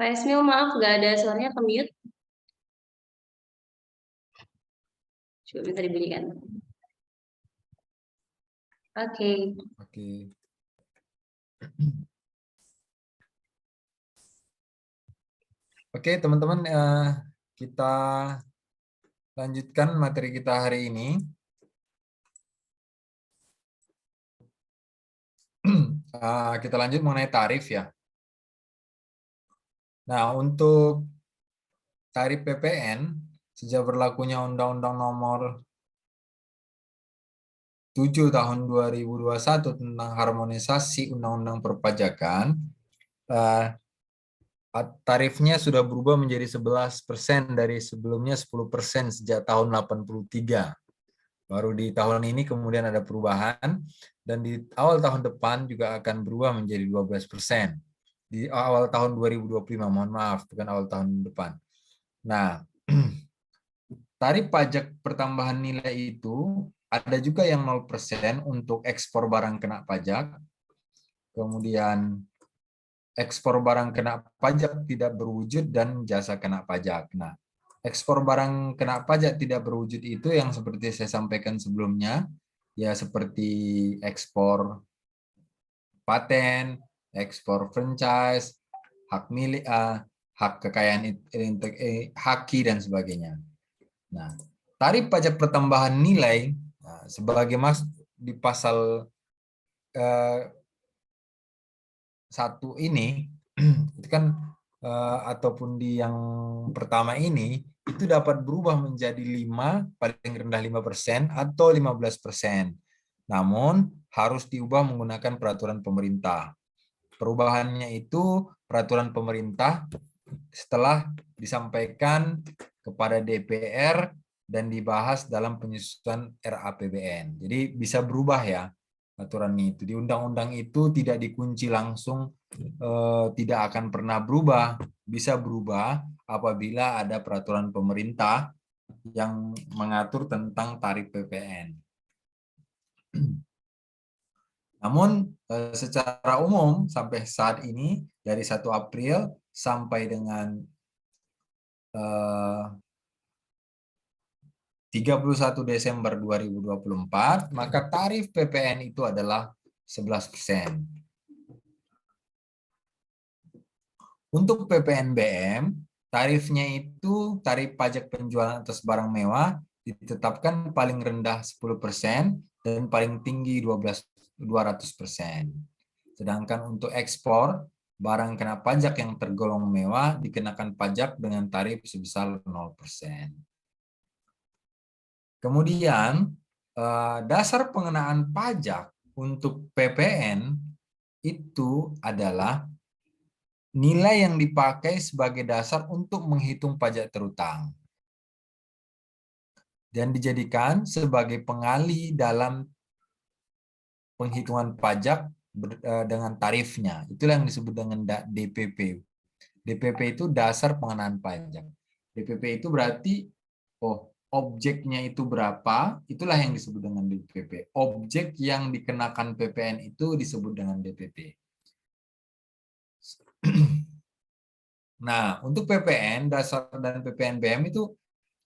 Pak Ismil, maaf nggak ada suaranya, ke mute. Coba minta dibelikan. Oke. Oke. Oke, teman-teman, kita lanjutkan materi kita hari ini. Kita lanjut mengenai tarif ya. Nah, untuk tarif PPN, sejak berlakunya Undang-Undang Nomor 7 Tahun 2021 tentang harmonisasi Undang-Undang Perpajakan, tarifnya sudah berubah menjadi 11% dari sebelumnya 10% sejak tahun 83. Baru di tahun ini kemudian ada perubahan, dan di awal tahun depan juga akan berubah menjadi 12%. Di awal tahun 2025, mohon maaf, bukan awal tahun depan. Nah, tarif pajak pertambahan nilai itu ada juga yang 0% untuk ekspor barang kena pajak, kemudian ekspor barang kena pajak tidak berwujud, dan jasa kena pajak. Nah, ekspor barang kena pajak tidak berwujud itu yang seperti saya sampaikan sebelumnya, ya seperti ekspor paten, ekspor franchise, hak milik, hak kekayaan haki, dan sebagainya. Nah, tarif pajak pertambahan nilai sebagai di pasal 1 ini itu kan ataupun di yang pertama ini itu dapat berubah menjadi 5, paling rendah 5% atau 15%. Namun harus diubah menggunakan peraturan pemerintah. Perubahannya itu peraturan pemerintah setelah disampaikan kepada DPR dan dibahas dalam penyusunan RAPBN. Jadi bisa berubah ya aturan itu. Di undang-undang itu tidak dikunci langsung, tidak akan pernah berubah. Bisa berubah apabila ada peraturan pemerintah yang mengatur tentang tarif PPN. Namun secara umum sampai saat ini dari 1 April sampai dengan 31 Desember 2024, maka tarif PPN itu adalah 11%. Untuk PPNBM, tarifnya itu tarif pajak penjualan atas barang mewah ditetapkan paling rendah 10% dan paling tinggi 200%. Sedangkan untuk ekspor, barang kena pajak yang tergolong mewah dikenakan pajak dengan tarif sebesar 0%. Kemudian, dasar pengenaan pajak untuk PPN itu adalah nilai yang dipakai sebagai dasar untuk menghitung pajak terutang dan dijadikan sebagai pengali dalam penghitungan pajak dengan tarifnya. Itulah yang disebut dengan DPP. DPP itu dasar pengenaan pajak. DPP itu berarti objeknya itu berapa, itulah yang disebut dengan DPP. Objek yang dikenakan PPN itu disebut dengan DPP. Nah, untuk PPN dasar dan PPNBM itu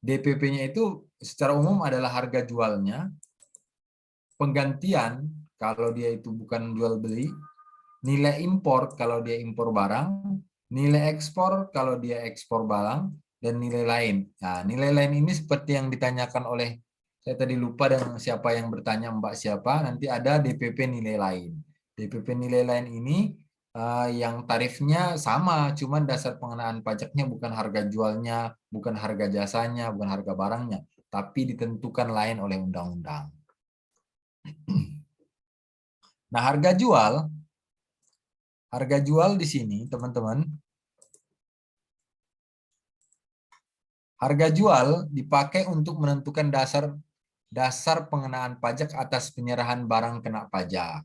DPP-nya itu secara umum adalah harga jualnya, penggantian kalau dia itu bukan jual beli, nilai impor kalau dia impor barang, nilai ekspor kalau dia ekspor barang, dan nilai lain. Nah, nilai lain ini seperti yang ditanyakan oleh, saya tadi lupa dan siapa yang bertanya, Mbak siapa, nanti ada DPP nilai lain. DPP nilai lain ini yang tarifnya sama, cuman dasar pengenaan pajaknya bukan harga jualnya, bukan harga jasanya, bukan harga barangnya, tapi ditentukan lain oleh undang-undang. Nah, harga jual di sini, teman-teman, harga jual dipakai untuk menentukan dasar pengenaan pajak atas penyerahan barang kena pajak.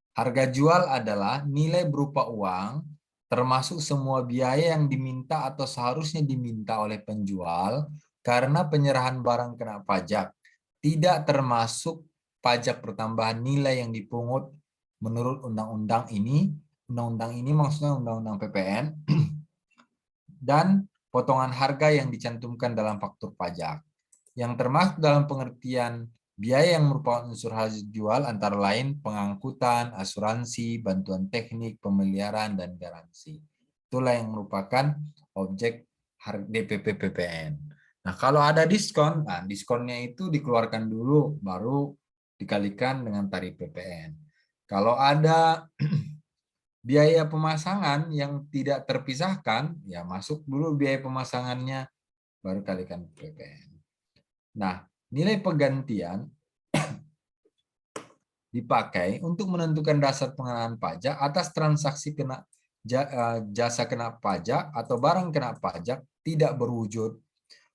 Harga jual adalah nilai berupa uang, termasuk semua biaya yang diminta atau seharusnya diminta oleh penjual karena penyerahan barang kena pajak tidak termasuk pajak pertambahan nilai yang dipungut menurut undang-undang ini. Undang-undang ini maksudnya undang-undang PPN dan potongan harga yang dicantumkan dalam faktur pajak. Yang termasuk dalam pengertian biaya yang merupakan unsur hasil jual antara lain pengangkutan, asuransi, bantuan teknik, pemeliharaan, dan garansi. Itulah yang merupakan objek DPP PPN. Nah, kalau ada diskon, nah diskonnya itu dikeluarkan dulu, baru dikalikan dengan tarif PPN. Kalau ada biaya pemasangan yang tidak terpisahkan, ya masuk dulu biaya pemasangannya, baru kalikan PPN. Nah, nilai penggantian dipakai untuk menentukan dasar pengenaan pajak atas transaksi jasa kena pajak atau barang kena pajak tidak berwujud.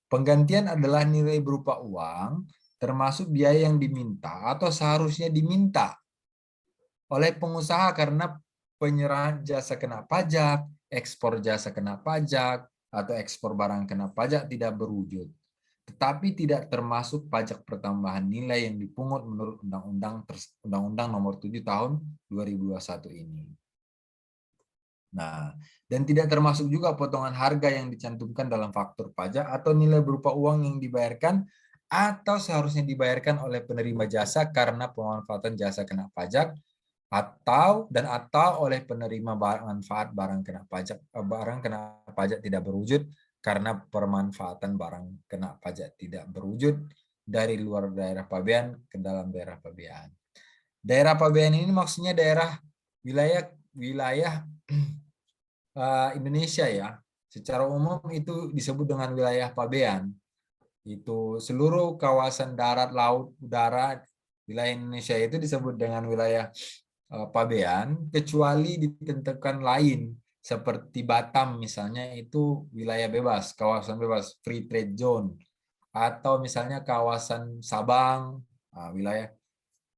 Penggantian adalah nilai berupa uang, termasuk biaya yang diminta atau seharusnya diminta oleh pengusaha karena penyerahan jasa kena pajak, ekspor jasa kena pajak, atau ekspor barang kena pajak tidak berwujud, tetapi tidak termasuk pajak pertambahan nilai yang dipungut menurut Undang-Undang Nomor 7 Tahun 2021 ini. Nah, dan tidak termasuk juga potongan harga yang dicantumkan dalam faktur pajak atau nilai berupa uang yang dibayarkan atau seharusnya dibayarkan oleh penerima jasa karena pemanfaatan jasa kena pajak atau oleh penerima manfaat barang kena pajak tidak berwujud karena permanfaatan barang kena pajak tidak berwujud dari luar daerah pabean ke dalam daerah pabean. Daerah pabean ini maksudnya daerah wilayah Indonesia ya. Secara umum itu disebut dengan wilayah pabean. Itu seluruh kawasan darat, laut, udara wilayah Indonesia itu disebut dengan wilayah pabean, kecuali ditentukan lain seperti Batam misalnya itu wilayah bebas, kawasan bebas, free trade zone, atau misalnya kawasan Sabang, wilayah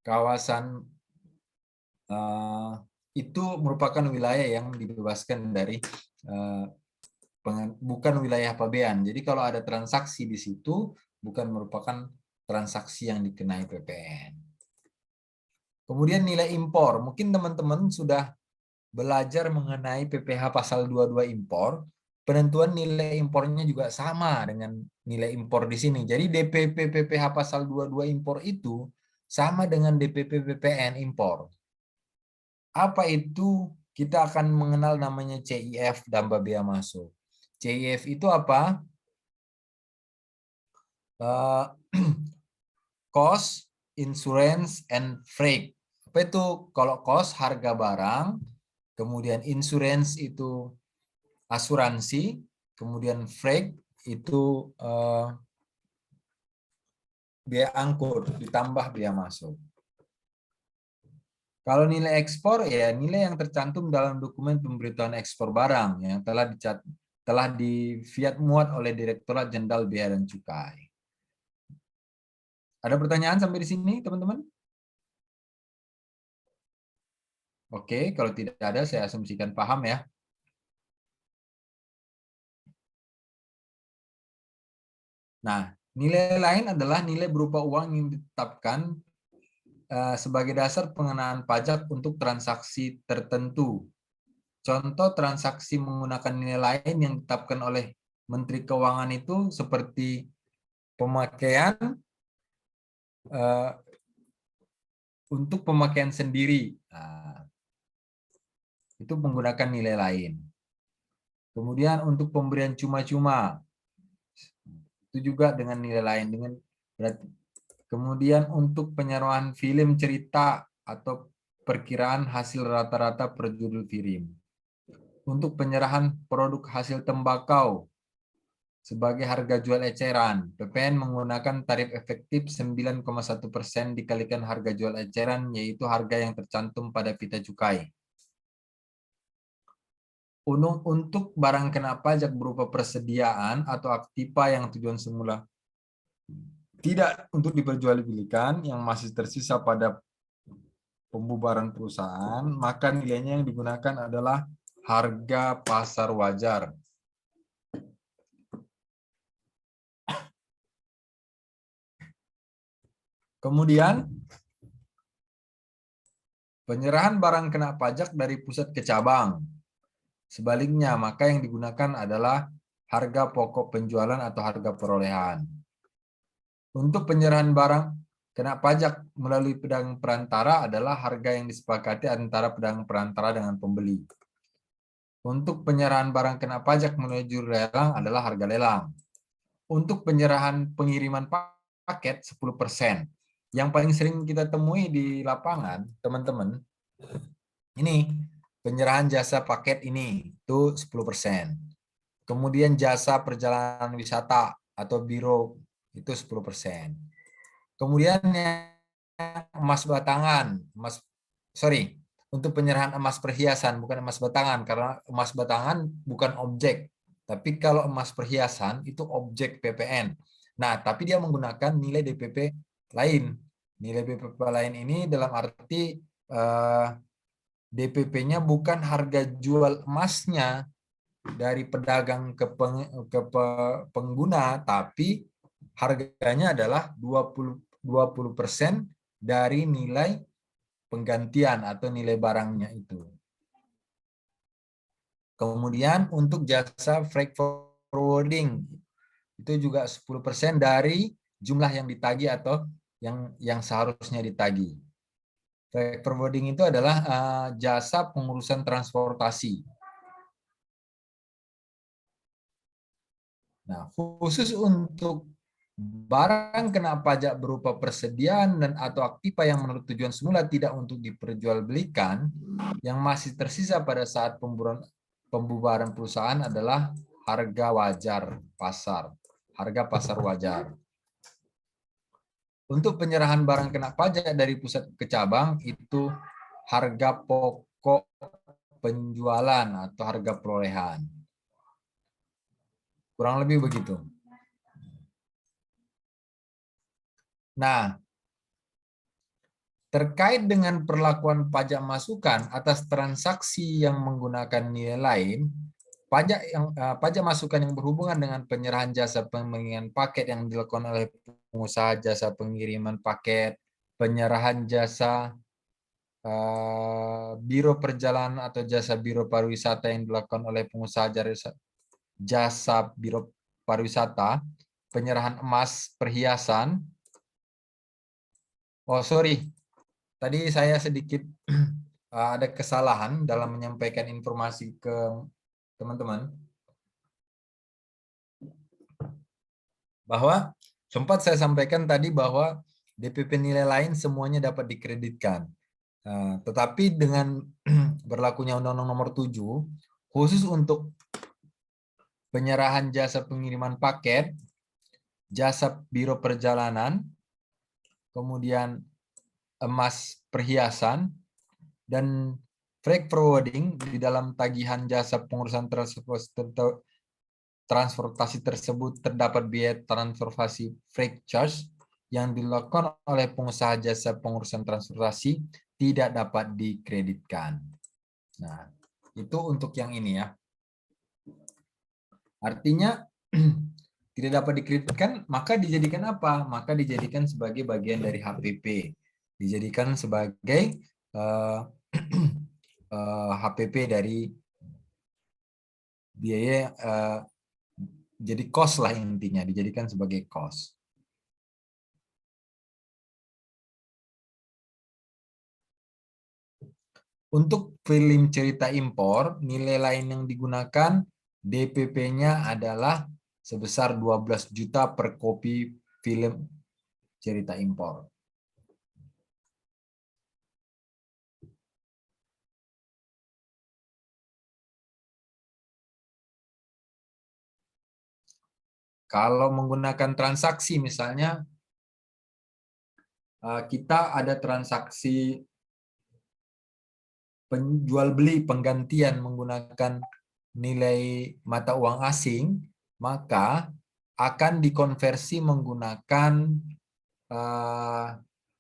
kawasan itu merupakan wilayah yang dibebaskan dari bukan wilayah pabean. Jadi kalau ada transaksi di situ bukan merupakan transaksi yang dikenai PPN. Kemudian nilai impor. Mungkin teman-teman sudah belajar mengenai PPh pasal 22 impor. Penentuan nilai impornya juga sama dengan nilai impor di sini. Jadi DPP PPh pasal 22 impor itu sama dengan DPP PPN impor. Apa itu? Kita akan mengenal namanya CIF dan bea masuk. CIF itu apa? Cost, insurance, and freight. Apa itu? Kalau cost harga barang, kemudian insurance itu asuransi, kemudian freight itu biaya angkut ditambah biaya masuk. Kalau nilai ekspor ya nilai yang tercantum dalam dokumen pemberitahuan ekspor barang yang telah di fiat muat oleh Direktorat Jenderal Bea dan Cukai. Ada pertanyaan sampai di sini, teman-teman? Oke, kalau tidak ada saya asumsikan paham ya. Nah, nilai lain adalah nilai berupa uang yang ditetapkan sebagai dasar pengenaan pajak untuk transaksi tertentu. Contoh transaksi menggunakan nilai lain yang ditetapkan oleh Menteri Keuangan itu seperti pemakaian untuk pemakaian sendiri. Nah, itu menggunakan nilai lain. Kemudian untuk pemberian cuma-cuma itu juga dengan nilai lain kemudian untuk penyeroan film cerita atau perkiraan hasil rata-rata per judul film. Untuk penyerahan produk hasil tembakau sebagai harga jual eceran, PPN menggunakan tarif efektif 9,1% dikalikan harga jual eceran, yaitu harga yang tercantum pada pita cukai. Untuk barang kena pajak berupa persediaan atau aktiva yang tujuan semula tidak untuk diperjualbelikan yang masih tersisa pada pembubaran perusahaan, maka nilainya yang digunakan adalah harga pasar wajar. Kemudian penyerahan barang kena pajak dari pusat ke cabang. Sebaliknya, maka yang digunakan adalah harga pokok penjualan atau harga perolehan. Untuk penyerahan barang kena pajak melalui pedagang perantara adalah harga yang disepakati antara pedagang perantara dengan pembeli. Untuk penyerahan barang kena pajak melalui juru lelang adalah harga lelang. Untuk penyerahan pengiriman paket 10%. Yang paling sering kita temui di lapangan, teman-teman, ini penyerahan jasa paket ini itu 10%. Kemudian jasa perjalanan wisata atau biro itu 10%. Kemudian emas batangan, untuk penyerahan emas perhiasan, bukan emas batangan, karena emas batangan bukan objek. Tapi kalau emas perhiasan itu objek PPN. Nah, tapi dia menggunakan nilai DPP lain. Nilai DPP lain ini dalam arti DPP-nya bukan harga jual emasnya dari pedagang ke pengguna, tapi harganya adalah 20% dari nilai penggantian atau nilai barangnya itu. Kemudian untuk jasa freight forwarding itu juga 10% dari jumlah yang ditagih atau yang seharusnya ditagih. Freight forwarding itu adalah jasa pengurusan transportasi. Nah, khusus untuk barang kena pajak berupa persediaan dan atau aktiva yang menurut tujuan semula tidak untuk diperjualbelikan, yang masih tersisa pada saat pembubaran perusahaan adalah harga wajar pasar, harga pasar wajar. Untuk penyerahan barang kena pajak dari pusat ke cabang itu harga pokok penjualan atau harga perolehan. Kurang lebih begitu. Nah, terkait dengan perlakuan pajak masukan atas transaksi yang menggunakan nilai lain, pajak masukan yang berhubungan dengan penyerahan jasa pengiriman paket yang dilakukan oleh pengusaha jasa pengiriman paket, penyerahan jasa biro perjalanan atau jasa biro pariwisata yang dilakukan oleh pengusaha jasa biro pariwisata, penyerahan emas perhiasan. Oh, sorry. Tadi saya sedikit ada kesalahan dalam menyampaikan informasi ke teman-teman. Bahwa sempat saya sampaikan tadi bahwa DPP nilai lain semuanya dapat dikreditkan. Tetapi dengan berlakunya Undang-Undang Nomor 7, khusus untuk penyerahan jasa pengiriman paket, jasa biro perjalanan, kemudian emas perhiasan, dan freight forwarding di dalam tagihan jasa pengurusan transportasi tersebut terdapat biaya transportasi freight charge yang dilakukan oleh pengusaha jasa pengurusan transportasi tidak dapat dikreditkan. Nah, itu untuk yang ini ya. Artinya tidak dapat dikreditkan, maka dijadikan apa? Maka dijadikan sebagai bagian dari HPP. Dijadikan sebagai HPP dari biaya, jadi cost lah intinya, dijadikan sebagai cost. Untuk film cerita impor, nilai lain yang digunakan DPP-nya adalah sebesar 12 juta per kopi film cerita impor. Kalau menggunakan transaksi misalnya, kita ada transaksi penjual beli penggantian menggunakan nilai mata uang asing, maka akan dikonversi menggunakan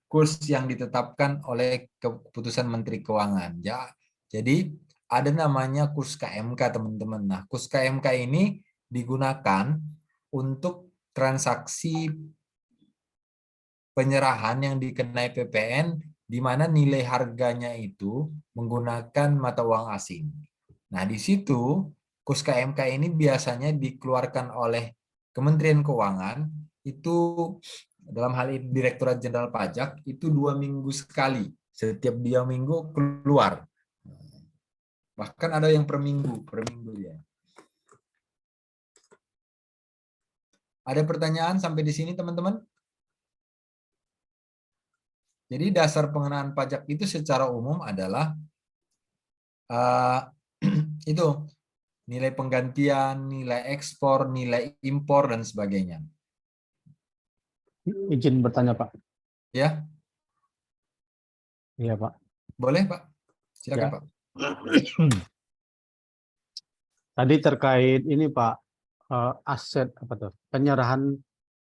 kurs yang ditetapkan oleh keputusan Menteri Keuangan. Ya, jadi ada namanya kurs KMK, teman-teman. Nah, kurs KMK ini digunakan untuk transaksi penyerahan yang dikenai PPN di mana nilai harganya itu menggunakan mata uang asing. Nah, di situ KUS KMK ini biasanya dikeluarkan oleh Kementerian Keuangan itu dalam hal ini Direktorat Jenderal Pajak itu 2 minggu sekali. Setiap 2 minggu keluar. Bahkan ada yang per minggu ya. Ada pertanyaan sampai di sini teman-teman? Jadi dasar pengenaan pajak itu secara umum adalah itu nilai penggantian, nilai ekspor, nilai impor dan sebagainya. Izin bertanya, Pak. Ya, Iya, Pak. boleh Pak. Silakan Ya. Pak. Tadi terkait ini, Pak, aset apa tuh? Penyerahan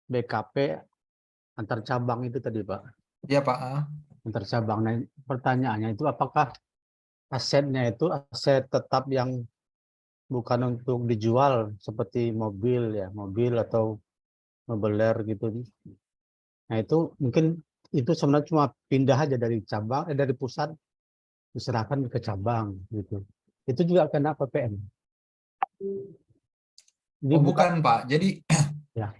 BKP antar cabang itu tadi, Pak. Ya Pak. Antar cabang. Nah, pertanyaannya itu apakah asetnya itu aset tetap yang bukan untuk dijual seperti mobil ya, mobil atau mobiler gitu. Nah, itu mungkin itu sebenarnya cuma pindah aja dari cabang dari pusat diserahkan ke cabang gitu. Itu juga kena PPN. Jadi Oh bukan Pak. Jadi ya.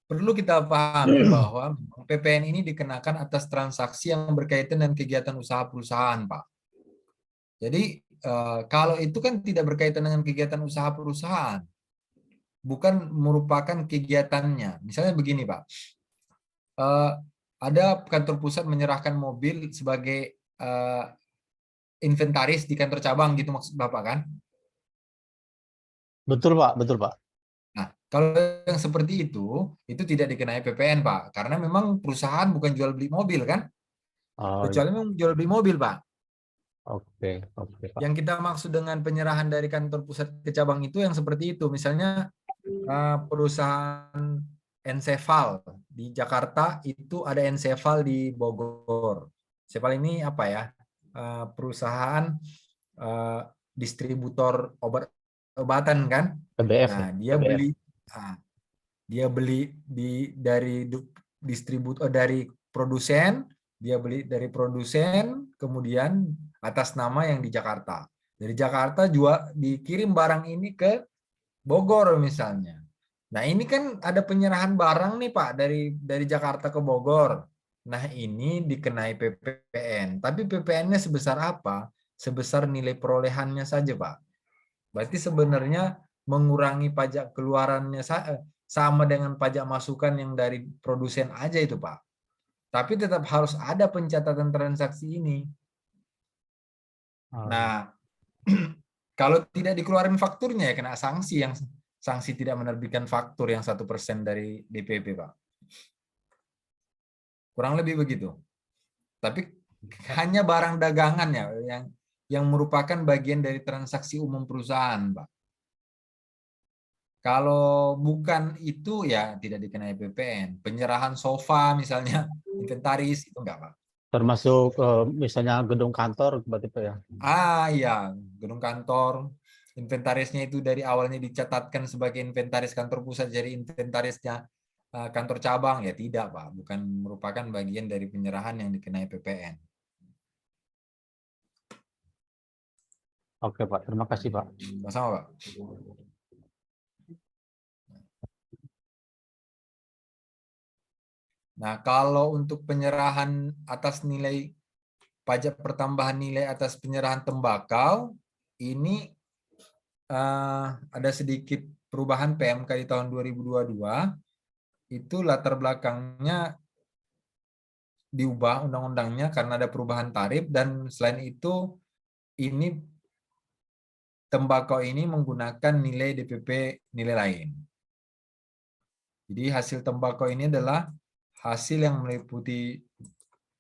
perlu kita pahami bahwa PPN ini dikenakan atas transaksi yang berkaitan dengan kegiatan usaha perusahaan, Pak. Jadi kalau itu kan tidak berkaitan dengan kegiatan usaha perusahaan, bukan merupakan kegiatannya. Misalnya begini, Pak. Ada kantor pusat menyerahkan mobil sebagai inventaris di kantor cabang gitu maksud Bapak kan? Betul, Pak, betul, Pak. Nah, kalau yang seperti itu tidak dikenai PPN, Pak. Karena memang perusahaan bukan jual beli mobil kan? Oh, Kecuali memang jual beli mobil, Pak. oke, oke, Pak. Yang kita maksud dengan penyerahan dari kantor pusat ke cabang itu yang seperti itu. Misalnya perusahaan Enseval di Jakarta itu ada Enseval di Bogor. Enseval ini apa ya? Perusahaan distributor obat-obatan kan? PBF ya, Nah, dia PBF. beli dari distributor dari produsen, kemudian atas nama yang di Jakarta. Dari Jakarta juga dikirim barang ini ke Bogor misalnya. Nah, ini kan ada penyerahan barang nih Pak dari Jakarta ke Bogor. Nah, ini dikenai PPN. Tapi PPN-nya sebesar apa? Sebesar nilai perolehannya saja, Pak. Berarti sebenarnya mengurangi pajak keluarannya sama dengan pajak masukan yang dari produsen aja itu, Pak. Tapi tetap harus ada pencatatan transaksi ini. Nah, kalau tidak dikeluarin fakturnya ya kena sanksi tidak menerbitkan faktur yang 1% dari DPP, Pak. Kurang lebih begitu. Tapi hanya barang dagangan ya yang merupakan bagian dari transaksi umum perusahaan, Pak. Kalau bukan itu ya tidak dikenai PPN. Penyerahan sofa misalnya inventaris itu enggak, Pak. Termasuk misalnya gedung kantor berarti Pak ya. Iya, gedung kantor inventarisnya itu dari awalnya dicatatkan sebagai inventaris kantor pusat jadi inventarisnya kantor cabang ya tidak, Pak. Bukan merupakan bagian dari penyerahan yang dikenai PPN. Oke, Pak. Terima kasih, Pak. Sama-sama, Pak. Nah, kalau untuk penyerahan atas nilai pajak pertambahan nilai atas penyerahan tembakau, ini ada sedikit perubahan PMK di tahun 2022. Itu latar belakangnya diubah undang-undangnya karena ada perubahan tarif dan selain itu ini tembakau ini menggunakan nilai DPP nilai lain. Jadi hasil tembakau ini adalah hasil yang meliputi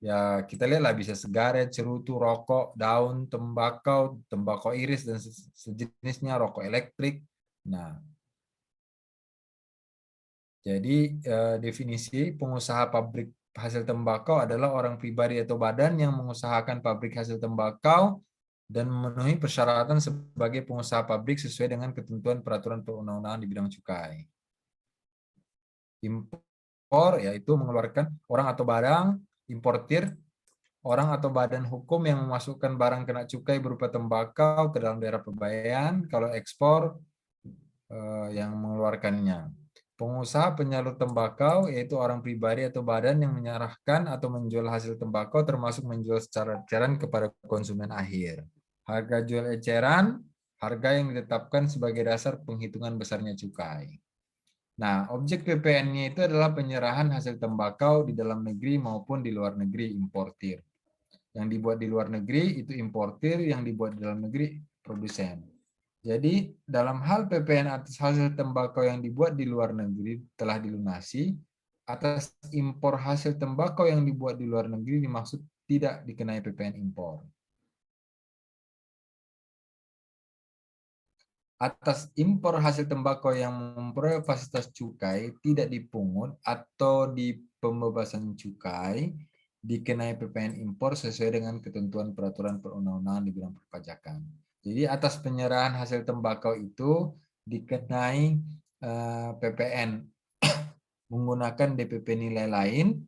ya kita lihatlah bisa sigaret, cerutu, rokok, daun, tembakau iris dan sejenisnya, rokok elektrik. Nah, jadi definisi pengusaha pabrik hasil tembakau adalah orang pribadi atau badan yang mengusahakan pabrik hasil tembakau dan memenuhi persyaratan sebagai pengusaha pabrik sesuai dengan ketentuan peraturan perundang-undangan di bidang cukai. yaitu mengeluarkan orang atau barang, importir, orang atau badan hukum yang memasukkan barang kena cukai berupa tembakau ke dalam daerah pembayaran. Kalau ekspor, yang mengeluarkannya. Pengusaha penyalur tembakau yaitu orang pribadi atau badan yang menyerahkan atau menjual hasil tembakau termasuk menjual secara eceran kepada konsumen akhir. Harga jual eceran, harga yang ditetapkan sebagai dasar penghitungan besarnya cukai. Nah, objek PPN-nya itu adalah penyerahan hasil tembakau di dalam negeri maupun di luar negeri importir. Yang dibuat di luar negeri itu importir, yang dibuat di dalam negeri produsen. Jadi dalam hal PPN atas hasil tembakau yang dibuat di luar negeri telah dilunasi, atas impor hasil tembakau yang dibuat di luar negeri dimaksud tidak dikenai PPN impor. Atas impor hasil tembakau yang memperoleh fasilitas cukai tidak dipungut atau di pembebasan cukai dikenai PPN impor sesuai dengan ketentuan peraturan perundang-undangan di bidang perpajakan. Jadi atas penyerahan hasil tembakau itu dikenai PPN menggunakan DPP nilai lain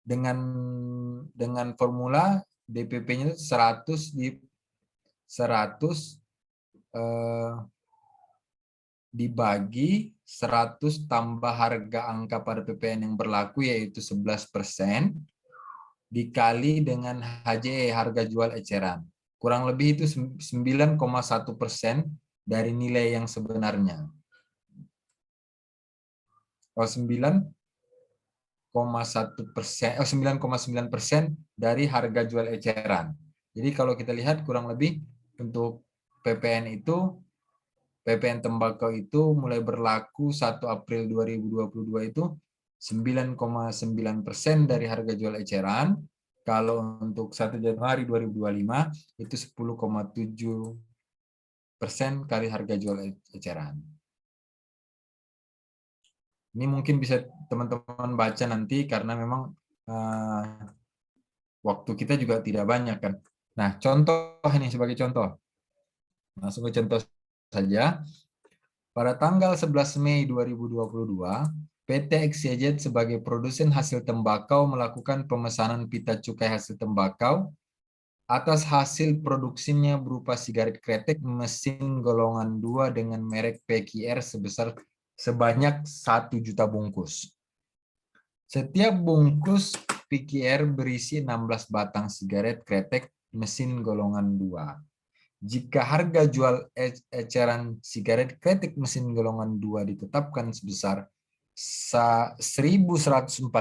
dengan formula DPP-nya 100 dibagi 100 tambah harga angka pada PPN yang berlaku yaitu 11% dikali dengan HJE harga jual eceran. Kurang lebih itu 9,1% dari nilai yang sebenarnya. 9,9% dari harga jual eceran. Jadi kalau kita lihat kurang lebih untuk PPN tembakau itu mulai berlaku 1 April 2022 itu 9,9% dari harga jual eceran. Kalau untuk 1 Januari 2025 itu 10,7% kali harga jual eceran. Ini mungkin bisa teman-teman baca nanti karena memang waktu kita juga tidak banyak kan. Nah, contoh ini sebagai contoh. Langsung ke contoh saja. Pada tanggal 11 Mei 2022, PT XYZ sebagai produsen hasil tembakau melakukan pemesanan pita cukai hasil tembakau atas hasil produksinya berupa sigaret kretek mesin golongan 2 dengan merek PQR sebanyak 1 juta bungkus. Setiap bungkus PQR berisi 16 batang sigaret kretek mesin golongan 2. Jika harga jual eceran sigaret kretek mesin golongan 2 ditetapkan sebesar Rp1.140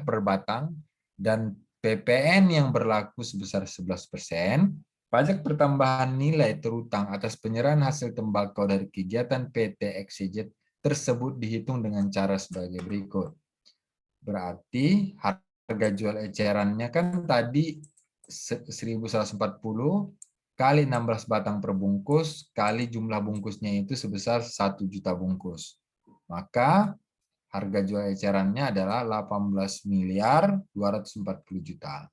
per batang dan PPN yang berlaku sebesar 11%, pajak pertambahan nilai terutang atas penyerahan hasil tembakau dari kegiatan PT XYZ tersebut dihitung dengan cara sebagai berikut. Berarti harga jual ecerannya kan tadi 1.140 kali 16 batang per bungkus kali jumlah bungkusnya itu sebesar 1 juta bungkus. Maka harga jual ecerannya adalah 18.240 juta.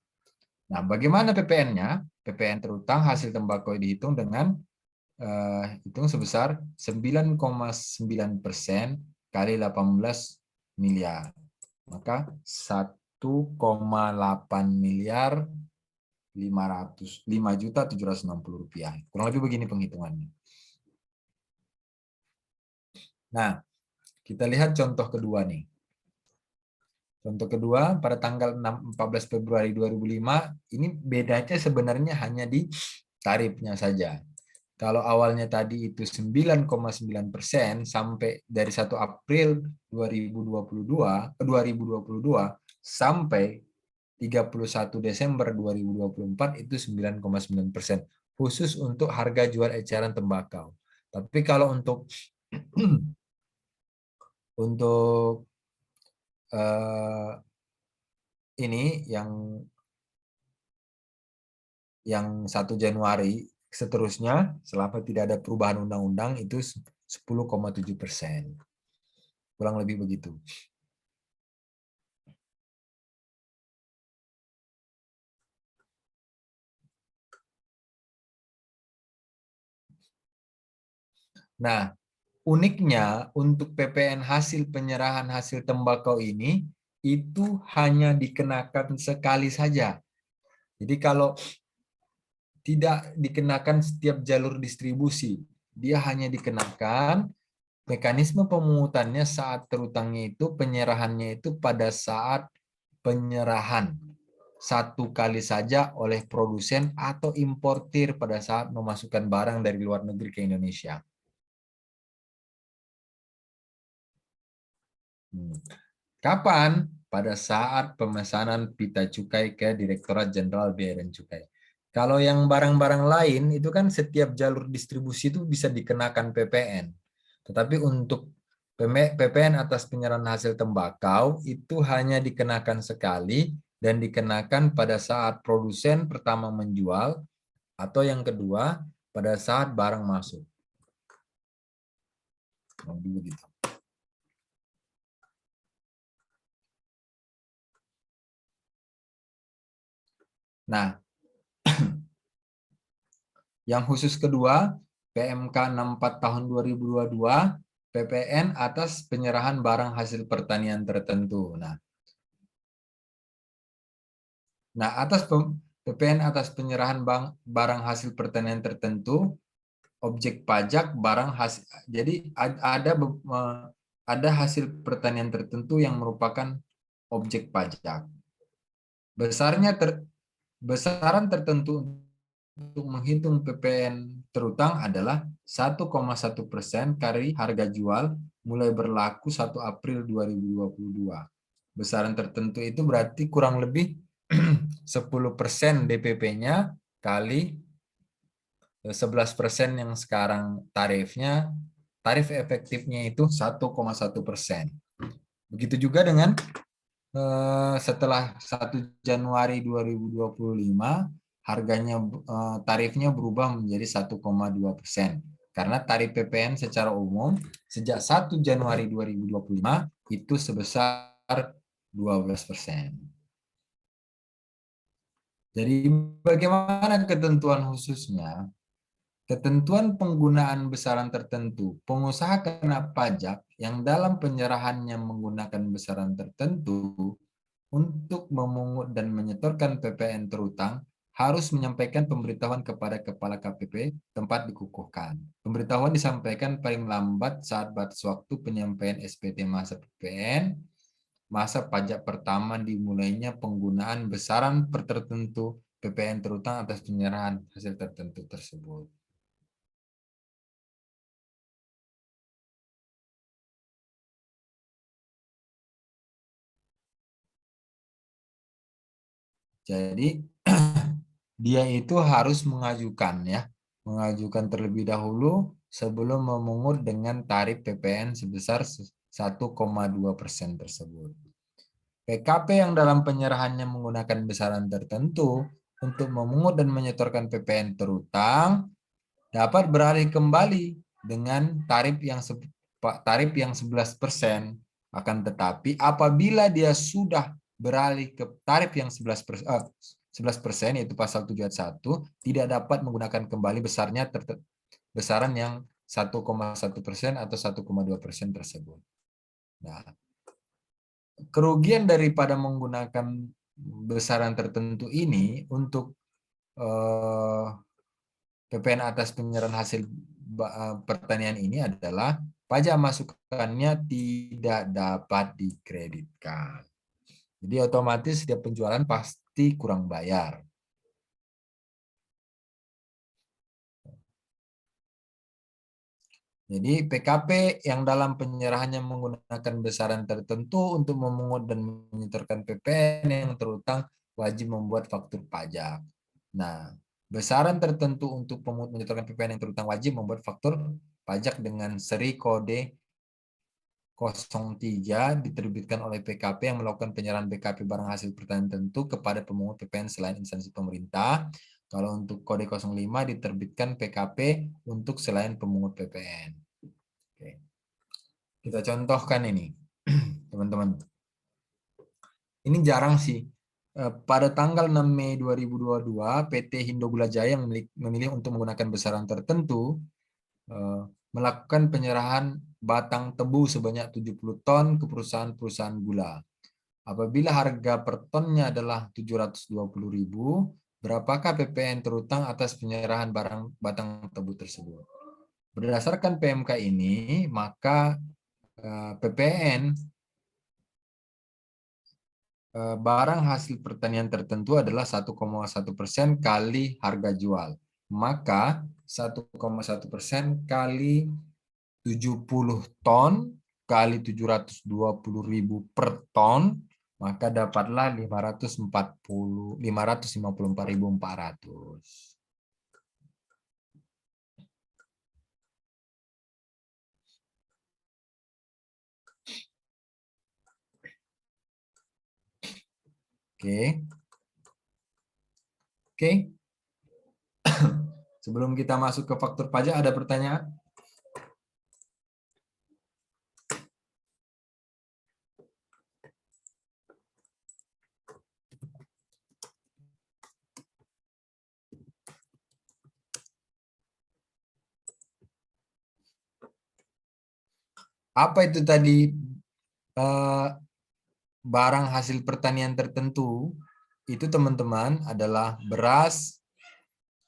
Nah, bagaimana PPN-nya? PPN terutang hasil tembakau dihitung dengan hitung sebesar 9,9% kali 18 miliar. Maka 1,8 miliar 5.760 rupiah. Kurang lebih begini penghitungannya. Nah, kita lihat contoh kedua nih. Contoh kedua pada tanggal 14 Februari 2005, ini bedanya sebenarnya hanya di tarifnya saja. Kalau awalnya tadi itu 9,9% sampai dari 1 April 2022 sampai 31 Desember 2024 itu 9,9%. Khusus untuk harga jual eceran tembakau. Tapi kalau untuk ini yang 1 Januari seterusnya selama tidak ada perubahan undang-undang itu 10,7%. Kurang lebih begitu. Nah, uniknya untuk PPN hasil penyerahan hasil tembakau ini itu hanya dikenakan sekali saja. Jadi kalau tidak dikenakan setiap jalur distribusi, dia hanya dikenakan mekanisme pemungutannya saat terutangnya itu penyerahannya itu pada saat penyerahan satu kali saja oleh produsen atau importir pada saat memasukkan barang dari luar negeri ke Indonesia. Kapan? Pada saat pemesanan pita cukai ke Direktorat Jenderal Bea dan Cukai. Kalau yang barang-barang lain itu kan setiap jalur distribusi itu bisa dikenakan PPN. Tetapi untuk PPN atas penyerahan hasil tembakau itu hanya dikenakan sekali dan dikenakan pada saat produsen pertama menjual atau yang kedua pada saat barang masuk. Begitu. Nah, yang khusus kedua, PMK 64 tahun 2022, PPN atas penyerahan barang hasil pertanian tertentu. Nah, atas PPN atas penyerahan barang hasil pertanian tertentu, objek pajak barang hasil. Jadi ada hasil pertanian tertentu yang merupakan objek pajak. Besaran tertentu untuk menghitung PPN terutang adalah 1,1% kali harga jual mulai berlaku 1 April 2022. Besaran tertentu itu berarti kurang lebih 10% DPP-nya kali 11% yang sekarang tarifnya, tarif efektifnya itu 1,1%. Begitu juga dengan setelah 1 Januari 2025 harganya tarifnya berubah menjadi 1,2%. Karena tarif PPN secara umum sejak 1 Januari 2025 itu sebesar 12%. Jadi bagaimana ketentuan khususnya? Ketentuan penggunaan besaran tertentu, pengusaha kena pajak yang dalam penyerahannya menggunakan besaran tertentu untuk memungut dan menyetorkan PPN terutang harus menyampaikan pemberitahuan kepada Kepala KPP tempat dikukuhkan. Pemberitahuan disampaikan paling lambat saat batas waktu penyampaian SPT masa PPN, masa pajak pertama dimulainya penggunaan besaran tertentu PPN terutang atas penyerahan hasil tertentu tersebut. Jadi dia itu harus mengajukan terlebih dahulu sebelum memungut dengan tarif PPN sebesar 1,2% tersebut. PKP yang dalam penyerahannya menggunakan besaran tertentu untuk memungut dan menyetorkan PPN terutang dapat beralih kembali dengan tarif yang 11%. Akan tetapi apabila dia sudah beralih ke tarif yang 11%, yaitu pasal 7 ayat 1, tidak dapat menggunakan kembali besaran yang 1,1% atau 1,2% tersebut. Nah, kerugian daripada menggunakan besaran tertentu ini untuk PPN atas penyerahan hasil pertanian ini adalah pajak masukannya tidak dapat dikreditkan. Jadi otomatis setiap penjualan pasti kurang bayar. Jadi PKP yang dalam penyerahannya menggunakan besaran tertentu untuk memungut dan menyetorkan PPN yang terutang wajib membuat faktur pajak. Nah, besaran tertentu untuk pemungut menyetorkan PPN yang terutang wajib membuat faktur pajak dengan seri kode 03 diterbitkan oleh PKP yang melakukan penyerahan BKP barang hasil pertanian tertentu kepada pemungut PPN selain instansi pemerintah. Kalau untuk kode 05 diterbitkan PKP untuk selain pemungut PPN. Oke. Kita contohkan ini, teman-teman. Ini jarang sih. Pada tanggal 6 Mei 2022, PT Hindogula Jaya yang memilih untuk menggunakan besaran tertentu melakukan penyerahan batang tebu sebanyak 70 ton ke perusahaan-perusahaan gula. Apabila harga per tonnya adalah 720.000, berapakah PPN terutang atas penyerahan barang batang tebu tersebut? Berdasarkan PMK ini, maka PPN barang hasil pertanian tertentu adalah 1,1% kali harga jual. Maka 1,1% kali 70 ton kali 720.000 per ton, maka dapatlah 554.400. Oke. Oke. Sebelum kita masuk ke faktur pajak, ada pertanyaan? Apa itu tadi barang hasil pertanian tertentu? Itu teman-teman adalah beras,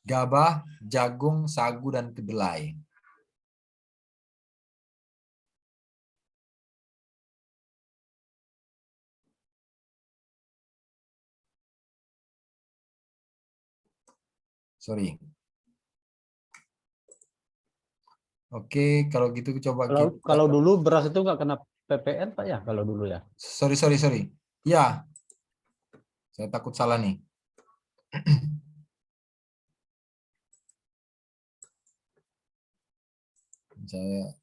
gabah, jagung, sagu, dan kedelai. Sorry. Oke, kalau gitu coba Kalau dulu beras itu nggak kena PPN Pak ya, kalau dulu ya? Sorry. Ya, saya takut salah nih. Saya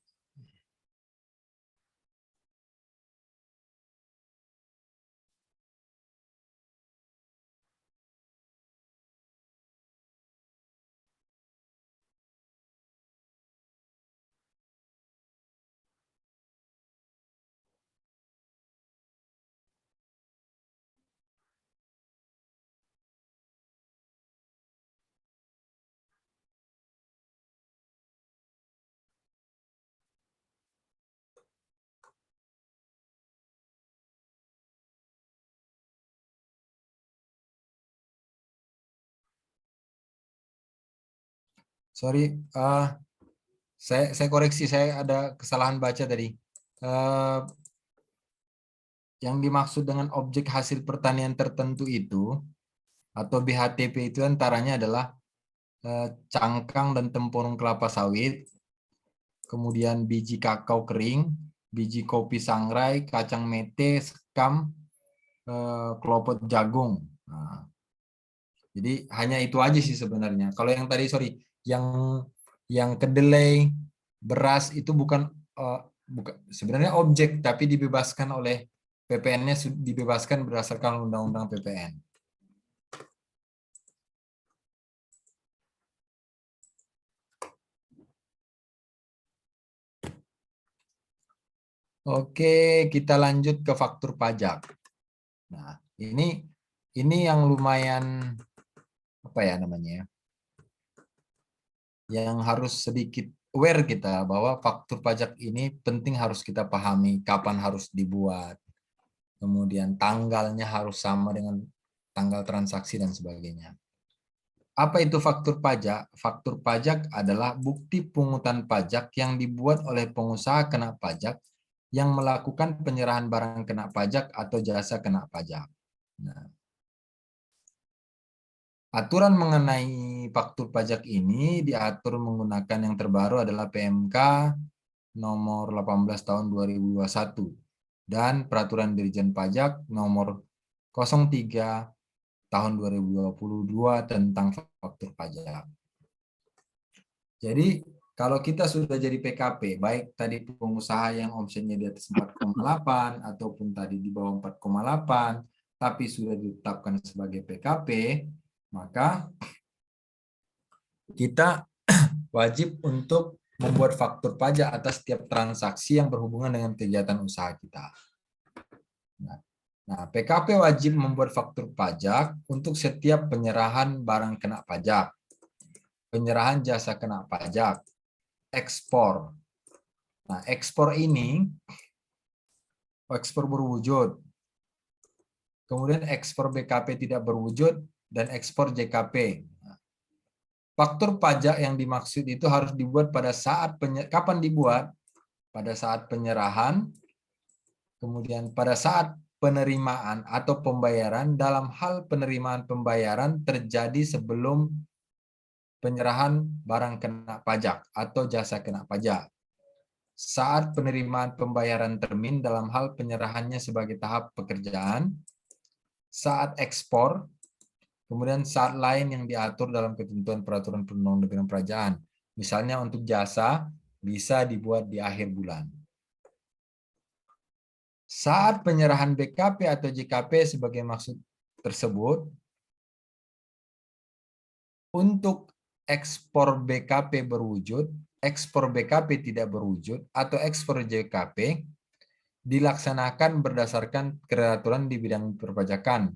sorry, saya koreksi, saya ada kesalahan baca tadi. Yang dimaksud dengan objek hasil pertanian tertentu itu atau BHTP itu antaranya adalah cangkang dan tempurung kelapa sawit, kemudian biji kakao kering, biji kopi sangrai, kacang mete, sekam, kelopot jagung. Nah, jadi hanya itu aja sih sebenarnya. Kalau yang tadi yang kedelai, beras itu bukan sebenarnya objek, tapi dibebaskan oleh PPN-nya, dibebaskan berdasarkan Undang-Undang PPN. Oke, kita lanjut ke faktur pajak. Nah, ini yang lumayan apa ya namanya? Yang harus sedikit aware kita bahwa faktur pajak ini penting, harus kita pahami kapan harus dibuat. Kemudian tanggalnya harus sama dengan tanggal transaksi dan sebagainya. Apa itu faktur pajak? Faktur pajak adalah bukti pungutan pajak yang dibuat oleh pengusaha kena pajak yang melakukan penyerahan barang kena pajak atau jasa kena pajak. Nah, aturan mengenai faktur pajak ini diatur menggunakan yang terbaru adalah PMK nomor 18 tahun 2021 dan Peraturan Dirjen Pajak nomor 03 tahun 2022 tentang faktur pajak. Jadi kalau kita sudah jadi PKP, baik tadi pengusaha yang omsetnya di atas 4,8 ataupun tadi di bawah 4,8, tapi sudah ditetapkan sebagai PKP, maka kita wajib untuk membuat faktur pajak atas setiap transaksi yang berhubungan dengan kegiatan usaha kita. Nah, PKP wajib membuat faktur pajak untuk setiap penyerahan barang kena pajak, penyerahan jasa kena pajak, ekspor. Nah, ekspor ini ekspor berwujud. Kemudian ekspor BKP tidak berwujud dan ekspor JKP. Faktur pajak yang dimaksud itu harus dibuat pada saat kapan dibuat? Pada saat penyerahan, kemudian pada saat penerimaan atau pembayaran. Dalam hal penerimaan pembayaran terjadi sebelum penyerahan barang kena pajak atau jasa kena pajak. Saat penerimaan pembayaran termin dalam hal penyerahannya sebagai tahap pekerjaan. Saat ekspor, kemudian saat lain yang diatur dalam ketentuan peraturan perundang-undangan kerajaan. Misalnya untuk jasa bisa dibuat di akhir bulan. Saat penyerahan BKP atau JKP sebagai maksud tersebut, untuk ekspor BKP berwujud, ekspor BKP tidak berwujud, atau ekspor JKP dilaksanakan berdasarkan peraturan di bidang perpajakan.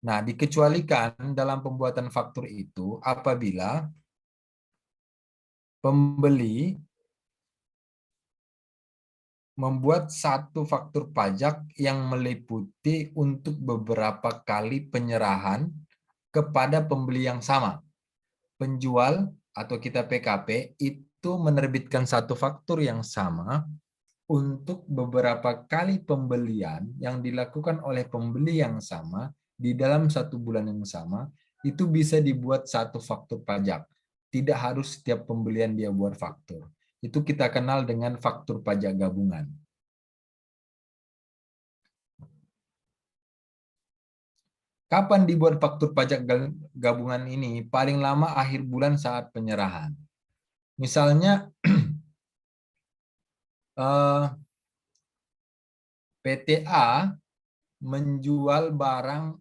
Nah, dikecualikan dalam pembuatan faktur itu apabila pembeli membuat satu faktur pajak yang meliputi untuk beberapa kali penyerahan kepada pembeli yang sama. Penjual atau kita PKP itu menerbitkan satu faktur yang sama untuk beberapa kali pembelian yang dilakukan oleh pembeli yang sama di dalam satu bulan yang sama, itu bisa dibuat satu faktur pajak. Tidak harus setiap pembelian dia buat faktur. Itu kita kenal dengan faktur pajak gabungan. Kapan dibuat faktur pajak gabungan ini? Paling lama akhir bulan saat penyerahan. Misalnya, PTA menjual barang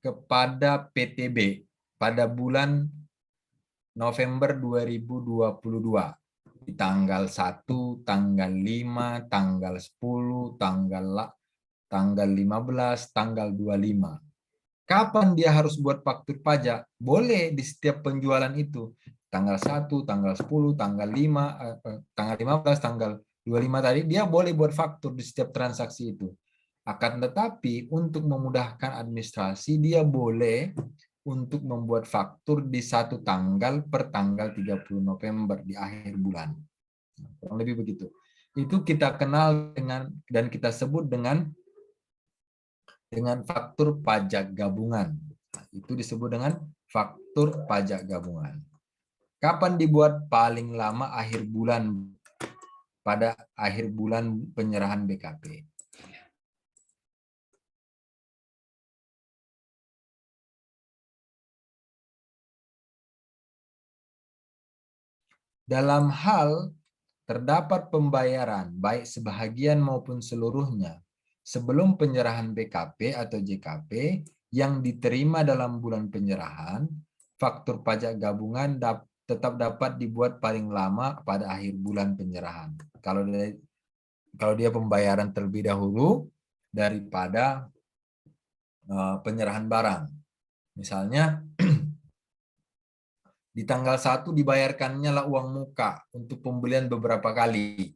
kepada PTB pada bulan November 2022. Di tanggal 1, tanggal 5, tanggal 10, tanggal 15, tanggal 25. Kapan dia harus buat faktur pajak? Boleh di setiap penjualan itu. Tanggal 1, tanggal 10, tanggal 5, tanggal 15, tanggal 25 tadi, dia boleh buat faktur di setiap transaksi itu. Akan tetapi untuk memudahkan administrasi, dia boleh untuk membuat faktur di satu tanggal per tanggal 30 November di akhir bulan. Kurang lebih begitu. Itu kita kenal dengan dan kita sebut dengan faktur pajak gabungan. Itu disebut dengan faktur pajak gabungan. Kapan dibuat? Paling lama akhir bulan, pada akhir bulan penyerahan BKP. Dalam hal terdapat pembayaran, baik sebahagian maupun seluruhnya, sebelum penyerahan BKP atau JKP yang diterima dalam bulan penyerahan, faktur pajak gabungan tetap dapat dibuat paling lama pada akhir bulan penyerahan. Kalau dia pembayaran terlebih dahulu daripada penyerahan barang. Misalnya, di tanggal 1 dibayarkannya lah uang muka untuk pembelian beberapa kali.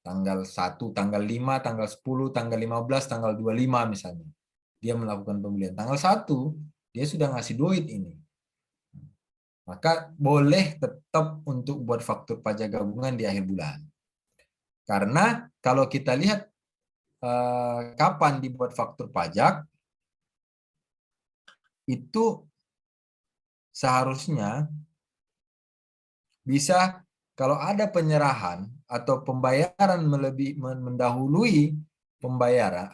Tanggal 1, tanggal 5, tanggal 10, tanggal 15, tanggal 25 misalnya. Dia melakukan pembelian. Tanggal 1, dia sudah ngasih duit ini. Maka boleh tetap untuk buat faktur pajak gabungan di akhir bulan. Karena kalau kita lihat kapan dibuat faktur pajak, itu seharusnya bisa kalau ada penyerahan atau pembayaran mendahului pembayaran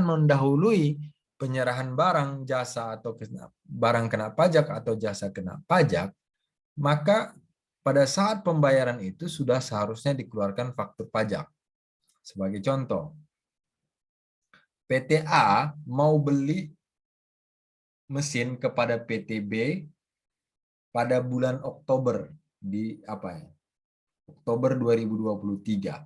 mendahului penyerahan barang, jasa atau barang kena pajak atau jasa kena pajak, maka pada saat pembayaran itu sudah seharusnya dikeluarkan faktur pajak. Sebagai contoh, PTA mau beli mesin kepada PTB pada bulan Oktober Oktober 2023.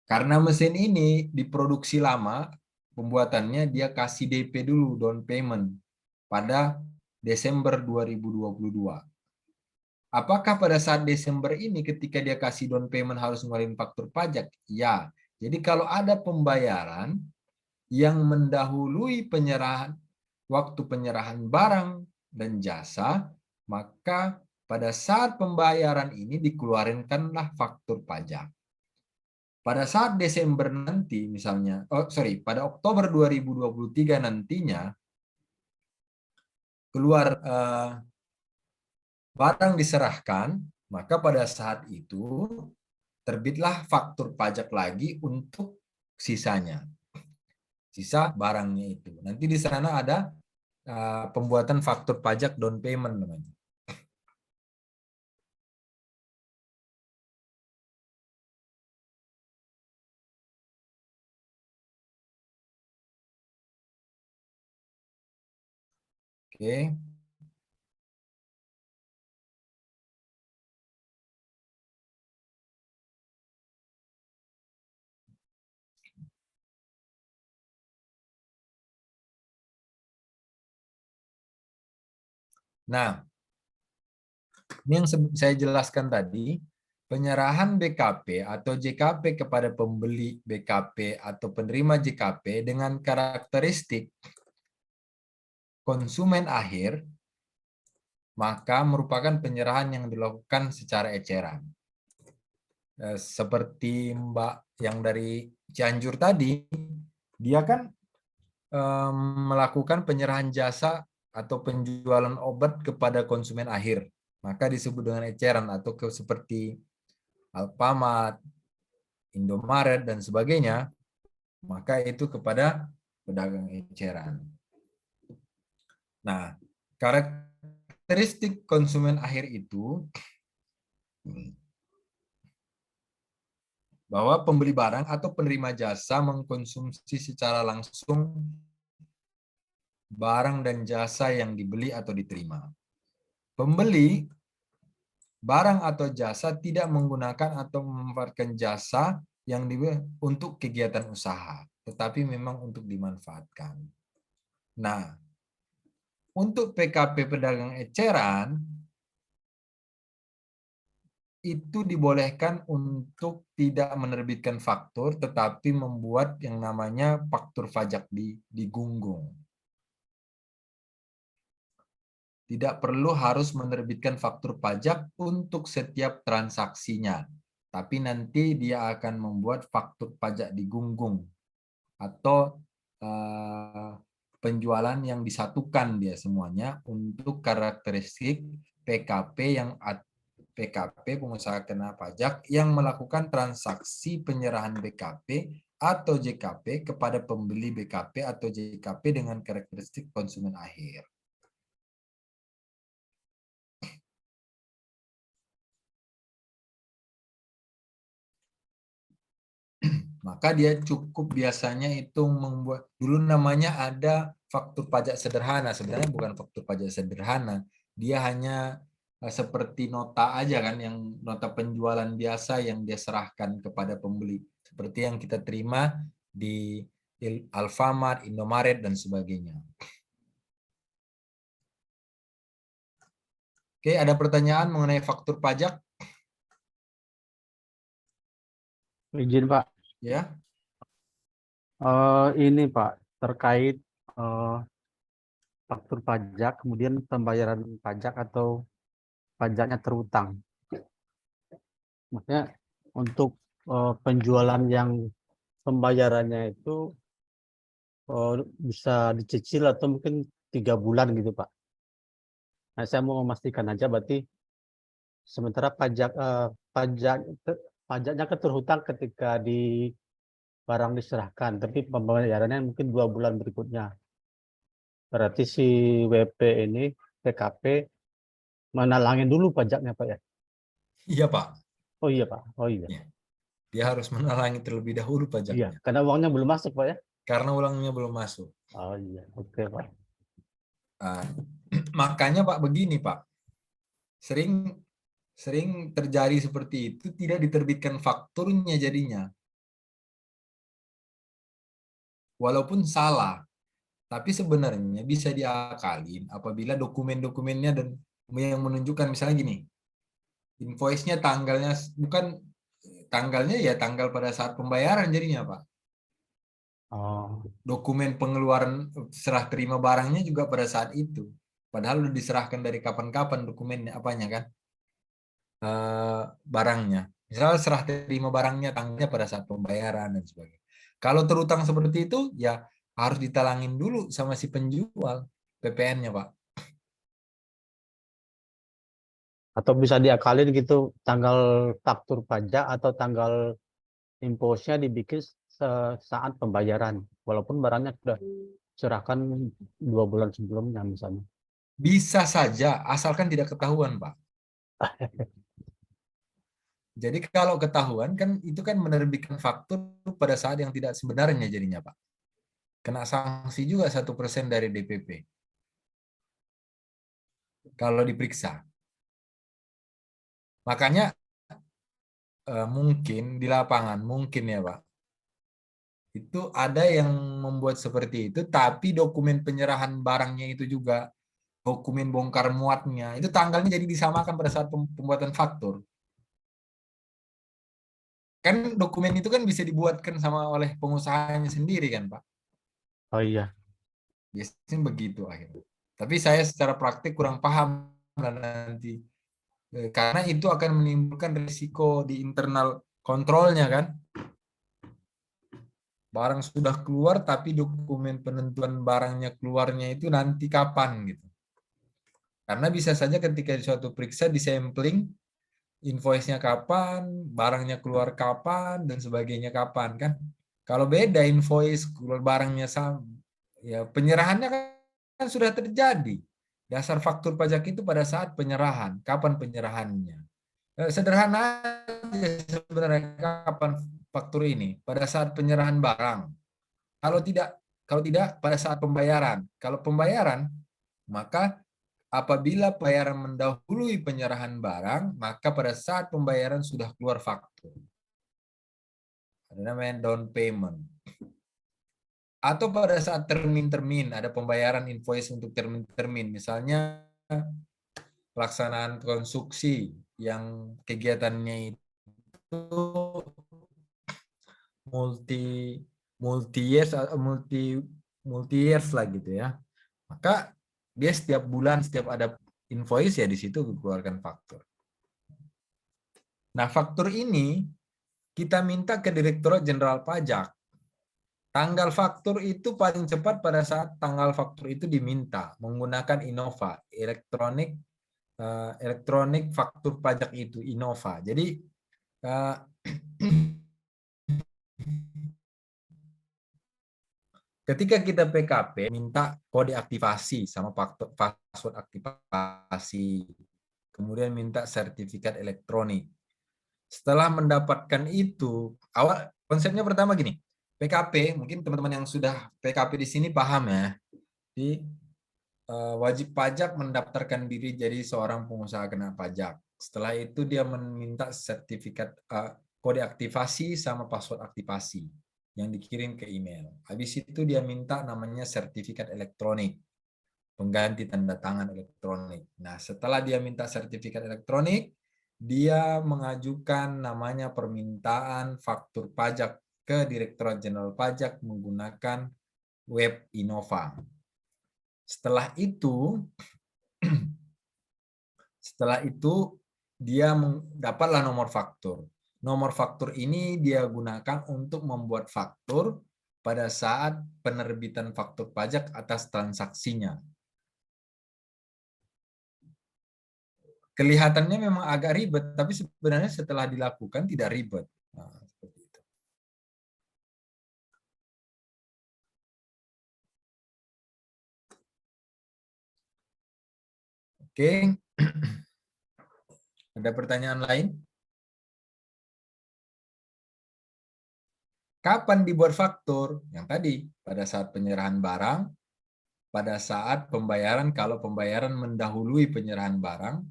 Karena mesin ini diproduksi lama, pembuatannya dia kasih DP dulu, down payment, pada Desember 2022. Apakah pada saat Desember ini ketika dia kasih down payment harus ngeluarin faktur pajak? Ya. Jadi kalau ada pembayaran yang mendahului penyerahan waktu penyerahan barang dan jasa, maka pada saat pembayaran ini dikeluarkanlah faktur pajak. Pada saat Desember nanti misalnya, pada Oktober 2023 nantinya keluar barang diserahkan, maka pada saat itu terbitlah faktur pajak lagi untuk sisanya. Sisa barangnya itu. Nanti di sana ada pembuatan faktur pajak down payment namanya. Oke. Nah, ini yang saya jelaskan tadi, penyerahan BKP atau JKP kepada pembeli BKP atau penerima JKP dengan karakteristik konsumen akhir, maka merupakan penyerahan yang dilakukan secara eceran. Seperti Mbak yang dari Cianjur tadi, dia kan melakukan penyerahan jasa atau penjualan obat kepada konsumen akhir, maka disebut dengan eceran, atau seperti Alfamart, Indomaret dan sebagainya, maka itu kepada pedagang eceran. Nah, karakteristik konsumen akhir itu bahwa pembeli barang atau penerima jasa mengkonsumsi secara langsung barang dan jasa yang dibeli atau diterima. Pembeli barang atau jasa tidak menggunakan atau memanfaatkan jasa yang dibeli untuk kegiatan usaha, tetapi memang untuk dimanfaatkan. Nah, untuk PKP pedagang eceran, itu dibolehkan untuk tidak menerbitkan faktur, tetapi membuat yang namanya faktur pajak di gunggung. Tidak perlu harus menerbitkan faktur pajak untuk setiap transaksinya, tapi nanti dia akan membuat faktur pajak di gunggung atau penjualan yang disatukan dia semuanya untuk karakteristik PKP pengusaha kena pajak yang melakukan transaksi penyerahan BKP atau JKP kepada pembeli BKP atau JKP dengan karakteristik konsumen akhir. Maka dia cukup biasanya itu membuat, dulu namanya ada faktur pajak sederhana, sebenarnya bukan faktur pajak sederhana, dia hanya seperti nota aja kan, yang nota penjualan biasa yang dia serahkan kepada pembeli, seperti yang kita terima di Alfamart, Indomaret dan sebagainya. Oke, ada pertanyaan mengenai faktur pajak? Izin Pak, Ya. ini Pak terkait faktur pajak, kemudian pembayaran pajak atau pajaknya terutang. Maksudnya untuk penjualan yang pembayarannya itu bisa dicicil atau mungkin 3 bulan gitu Pak. Nah, saya mau memastikan aja berarti sementara pajaknya terhutang ketika di barang diserahkan, tapi pembayarannya mungkin 2 bulan berikutnya. Berarti si WP ini PKP menalangin dulu pajaknya Pak ya? Iya Pak. Oh iya Pak, oh iya. Ya. Dia harus menalangi terlebih dahulu Iya, pajaknya. karena uangnya belum masuk Pak ya? Karena uangnya belum masuk. Oh iya, oke Pak. Nah, makanya Pak begini Pak, sering terjadi seperti itu, tidak diterbitkan fakturnya jadinya. walaupun salah, tapi sebenarnya bisa diakalin apabila dokumen-dokumennya dan yang menunjukkan misalnya gini, invoice-nya tanggalnya bukan tanggalnya ya tanggal pada saat pembayaran jadinya Pak. Oh, Dokumen pengeluaran serah terima barangnya juga pada saat itu. Padahal udah diserahkan dari kapan-kapan dokumennya apanya kan? Barangnya. Misal serah terima barangnya tanggalnya pada saat pembayaran dan sebagainya. Kalau terutang seperti itu ya harus ditalangin dulu sama si penjual PPN-nya Pak. atau bisa diakalin gitu tanggal faktur pajak atau tanggal invoice-nya dibikin saat pembayaran, walaupun barangnya sudah serahkan 2 bulan sebelumnya misalnya. Bisa saja asalkan tidak ketahuan Pak. Jadi kalau ketahuan kan itu kan menerbitkan faktur pada saat yang tidak sebenarnya jadinya Pak. Kena sanksi juga 1% dari DPP. Kalau diperiksa. Makanya mungkin di lapangan, mungkin ya Pak. Itu ada yang membuat seperti itu, tapi dokumen penyerahan barangnya itu juga, dokumen bongkar muatnya, itu tanggalnya jadi disamakan pada saat pembuatan faktur. Kan dokumen itu kan bisa dibuatkan sama oleh pengusahanya sendiri kan Pak. Oh iya. Biasanya begitu akhirnya. Tapi saya secara praktik kurang paham lah nanti. Karena itu akan menimbulkan risiko di internal kontrolnya kan. Barang sudah keluar tapi dokumen penentuan barangnya keluarnya itu nanti kapan gitu. Karena bisa saja ketika di suatu periksa di sampling invoice-nya kapan, barangnya keluar kapan dan sebagainya kapan kan. Kalau beda invoice keluar barangnya sama, ya penyerahannya kan sudah terjadi. Dasar faktur pajak itu pada saat penyerahan, kapan penyerahannya. Sederhana aja sebenarnya kapan faktur ini pada saat penyerahan barang. Kalau tidak pada saat pembayaran. Kalau pembayaran maka apabila pembayaran mendahului penyerahan barang, maka pada saat pembayaran sudah keluar faktur. Ada namanya down payment. Atau pada saat termin-termin, ada pembayaran invoice untuk termin-termin. Misalnya pelaksanaan konstruksi yang kegiatannya itu multi years lah gitu ya. Maka dia setiap bulan setiap ada invoice ya di situ dikeluarkan faktur. Nah, faktur ini kita minta ke Direktorat Jenderal Pajak. Tanggal faktur itu paling cepat pada saat tanggal faktur itu diminta menggunakan Innova, elektronik faktur pajak itu Innova. Jadi ketika kita PKP minta kode aktivasi sama password aktivasi, kemudian minta sertifikat elektronik. Setelah mendapatkan itu, awal konsepnya pertama gini. PKP, mungkin teman-teman yang sudah PKP di sini paham ya. Di wajib pajak mendaftarkan diri jadi seorang pengusaha kena pajak. Setelah itu dia meminta sertifikat kode aktivasi sama password aktivasi yang dikirim ke email. Habis itu dia minta namanya sertifikat elektronik, pengganti tanda tangan elektronik. Nah, setelah dia minta sertifikat elektronik, dia mengajukan namanya permintaan faktur pajak ke Direktorat Jenderal Pajak menggunakan web Innova. Setelah itu dia mendapatlah nomor faktur. Nomor faktur ini dia gunakan untuk membuat faktur pada saat penerbitan faktur pajak atas transaksinya. Kelihatannya memang agak ribet, tapi sebenarnya setelah dilakukan tidak ribet. Nah, seperti itu. Oke. Ada pertanyaan lain? Kapan dibuat faktur? Yang tadi, pada saat penyerahan barang, pada saat pembayaran, kalau pembayaran mendahului penyerahan barang,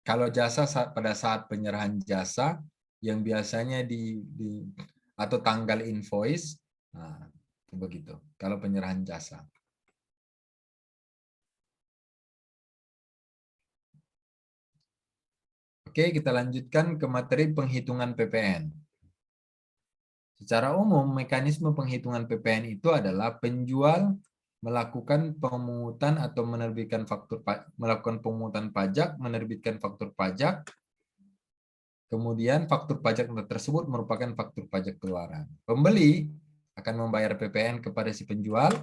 kalau jasa pada saat penyerahan jasa, yang biasanya atau tanggal invoice, nah, Begitu. Kalau penyerahan jasa. Oke, kita lanjutkan ke materi penghitungan PPN. Secara umum, mekanisme penghitungan PPN itu adalah penjual melakukan pemungutan atau menerbitkan melakukan pemungutan pajak, menerbitkan faktur pajak, kemudian faktur pajak tersebut merupakan faktur pajak keluaran. Pembeli akan membayar PPN kepada si penjual.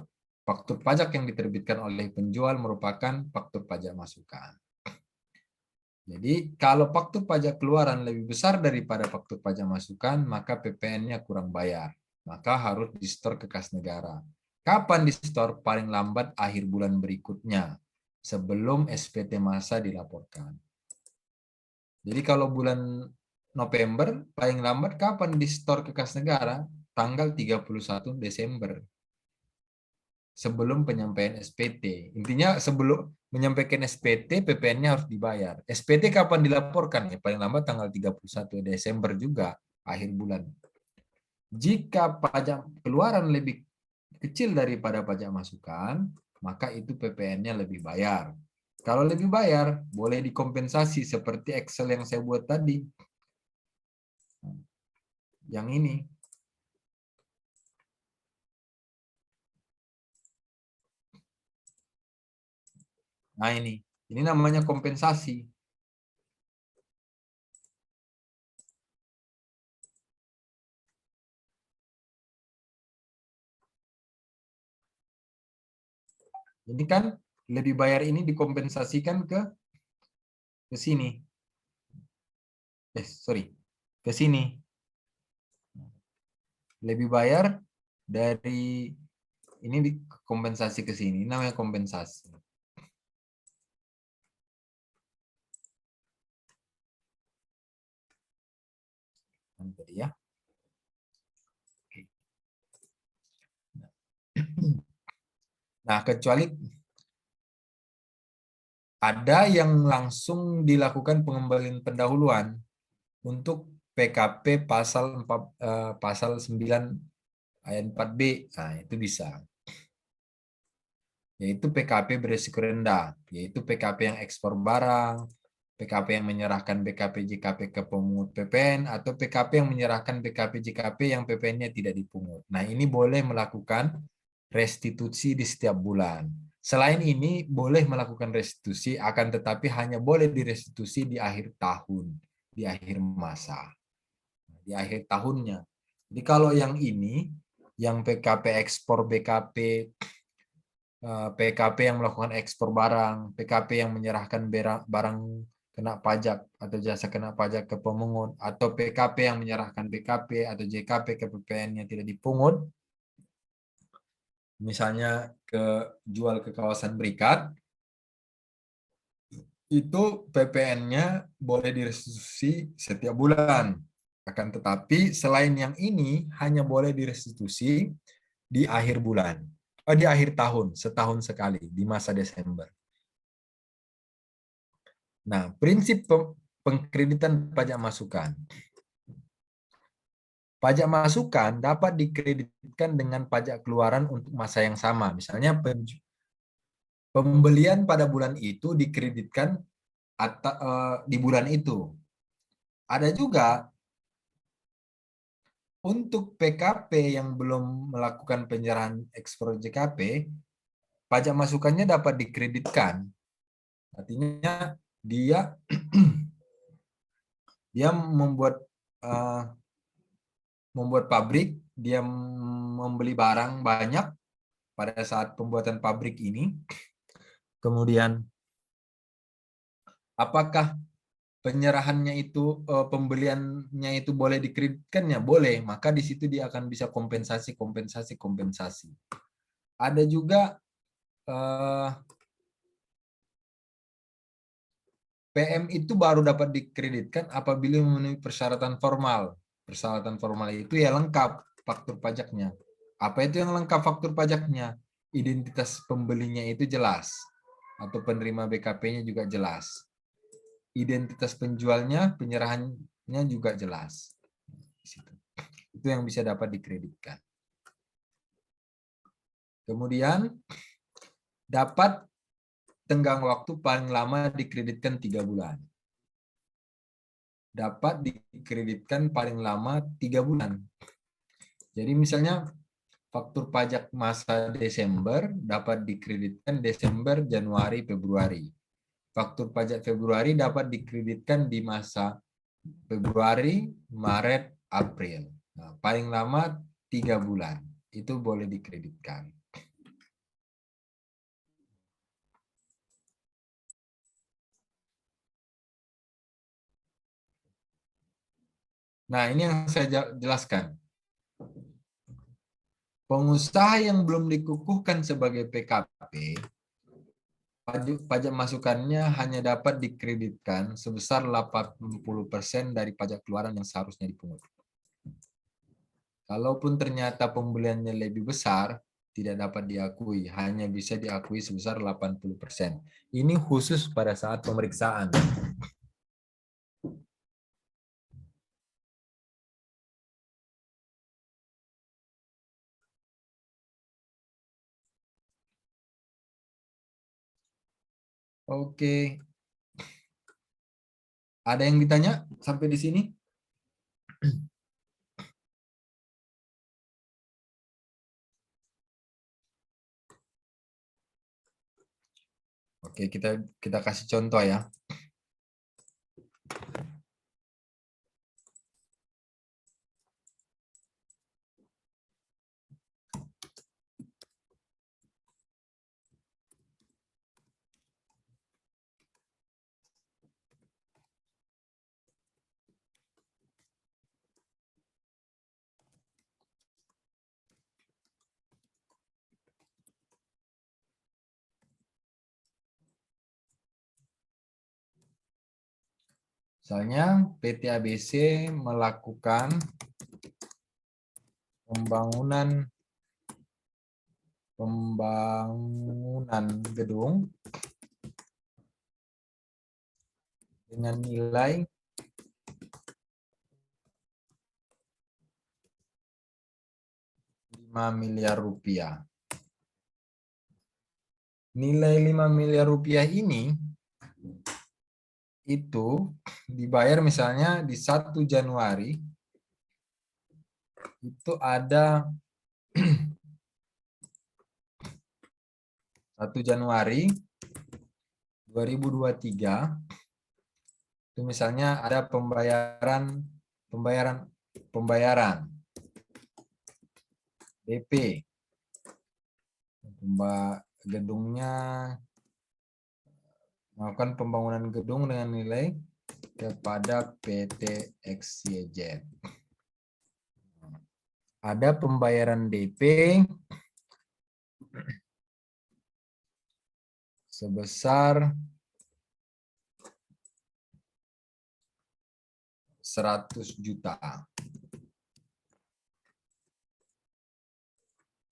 Faktur pajak yang diterbitkan oleh penjual merupakan faktur pajak masukan. Jadi kalau faktur pajak keluaran lebih besar daripada faktur pajak masukan, maka PPN-nya kurang bayar. Maka harus di-store ke kas negara. Kapan di-store? Paling lambat akhir bulan berikutnya, sebelum SPT masa dilaporkan. Jadi kalau bulan November, paling lambat kapan di-store ke kas negara? Tanggal 31 Desember. Sebelum penyampaian SPT. Intinya sebelum menyampaikan SPT, PPN-nya harus dibayar. SPT kapan dilaporkan? Ya, paling lambat tanggal 31 Desember juga, akhir bulan. Jika pajak keluaran lebih kecil daripada pajak masukan, maka itu PPN-nya lebih bayar. Kalau lebih bayar, boleh dikompensasi seperti Excel yang saya buat tadi. Yang ini. Nah ini namanya kompensasi. Ini kan lebih bayar ini dikompensasikan ke sini. Sorry, ke sini. Lebih bayar dari ini dikompensasi ke sini. Ini namanya kompensasi. Tadi ya. Nah, kecuali ada yang langsung dilakukan pengembalian pendahuluan untuk PKP pasal 9 ayat 4B. Nah, itu bisa. Yaitu PKP berisiko rendah, yaitu PKP yang ekspor barang, PKP yang menyerahkan BKP JKP ke pemungut PPN, atau PKP yang menyerahkan BKP JKP yang PPN-nya tidak dipungut. Nah, ini boleh melakukan restitusi di setiap bulan. Selain ini, boleh melakukan restitusi, akan tetapi hanya boleh direstitusi di akhir tahun, di akhir masa, di akhir tahunnya. Jadi kalau yang ini, yang PKP ekspor BKP, PKP yang melakukan ekspor barang, PKP yang menyerahkan barang kena pajak atau jasa kena pajak ke pemungut, atau PKP yang menyerahkan BKP atau JKP ke PPN yang tidak dipungut, misalnya jual ke kawasan berikat, itu PPN-nya boleh direstitusi setiap bulan. Akan tetapi selain yang ini hanya boleh direstitusi di akhir bulan. Di akhir tahun, setahun sekali, di masa Desember. Nah, prinsip pengkreditan pajak masukan. Pajak masukan dapat dikreditkan dengan pajak keluaran untuk masa yang sama. Misalnya pembelian pada bulan itu dikreditkan di bulan itu. Ada juga untuk PKP yang belum melakukan penyerahan ekspor JKP, pajak masukannya dapat dikreditkan. Artinya dia membuat pabrik, dia membeli barang banyak pada saat pembuatan pabrik ini. Kemudian apakah penyerahannya itu, pembeliannya itu boleh dikreditkan? Ya boleh, maka di situ dia akan bisa kompensasi. Ada juga PM itu baru dapat dikreditkan apabila memenuhi persyaratan formal. Persyaratan formal itu ya lengkap faktur pajaknya. Apa itu yang lengkap faktur pajaknya? Identitas pembelinya itu jelas, atau penerima BKP-nya juga jelas. Identitas penjualnya, penyerahannya juga jelas. Itu yang bisa dapat dikreditkan. Kemudian dapat tenggang waktu paling lama dikreditkan 3 bulan. Dapat dikreditkan paling lama 3 bulan. Jadi misalnya faktur pajak masa Desember dapat dikreditkan Desember, Januari, Februari. Faktur pajak Februari dapat dikreditkan di masa Februari, Maret, April. Nah, paling lama 3 bulan. Itu boleh dikreditkan. Nah, ini yang saya jelaskan. Pengusaha yang belum dikukuhkan sebagai PKP, pajak masukannya hanya dapat dikreditkan sebesar 80% dari pajak keluaran yang seharusnya dipungut. Kalaupun ternyata pembeliannya lebih besar, tidak dapat diakui, hanya bisa diakui sebesar 80%. Ini khusus pada saat pemeriksaan. Oke. Ada yang ditanya sampai di sini? Oke, kita kasih contoh ya. Misalnya PT ABC melakukan pembangunan gedung dengan nilai 5 miliar rupiah. Nilai 5 miliar rupiah ini itu dibayar misalnya di 1 Januari itu ada 1 Januari 2023 itu misalnya ada pembayaran DP. Gedungnya melakukan pembangunan gedung dengan nilai kepada PT XYZ. Ada pembayaran DP sebesar 100 juta.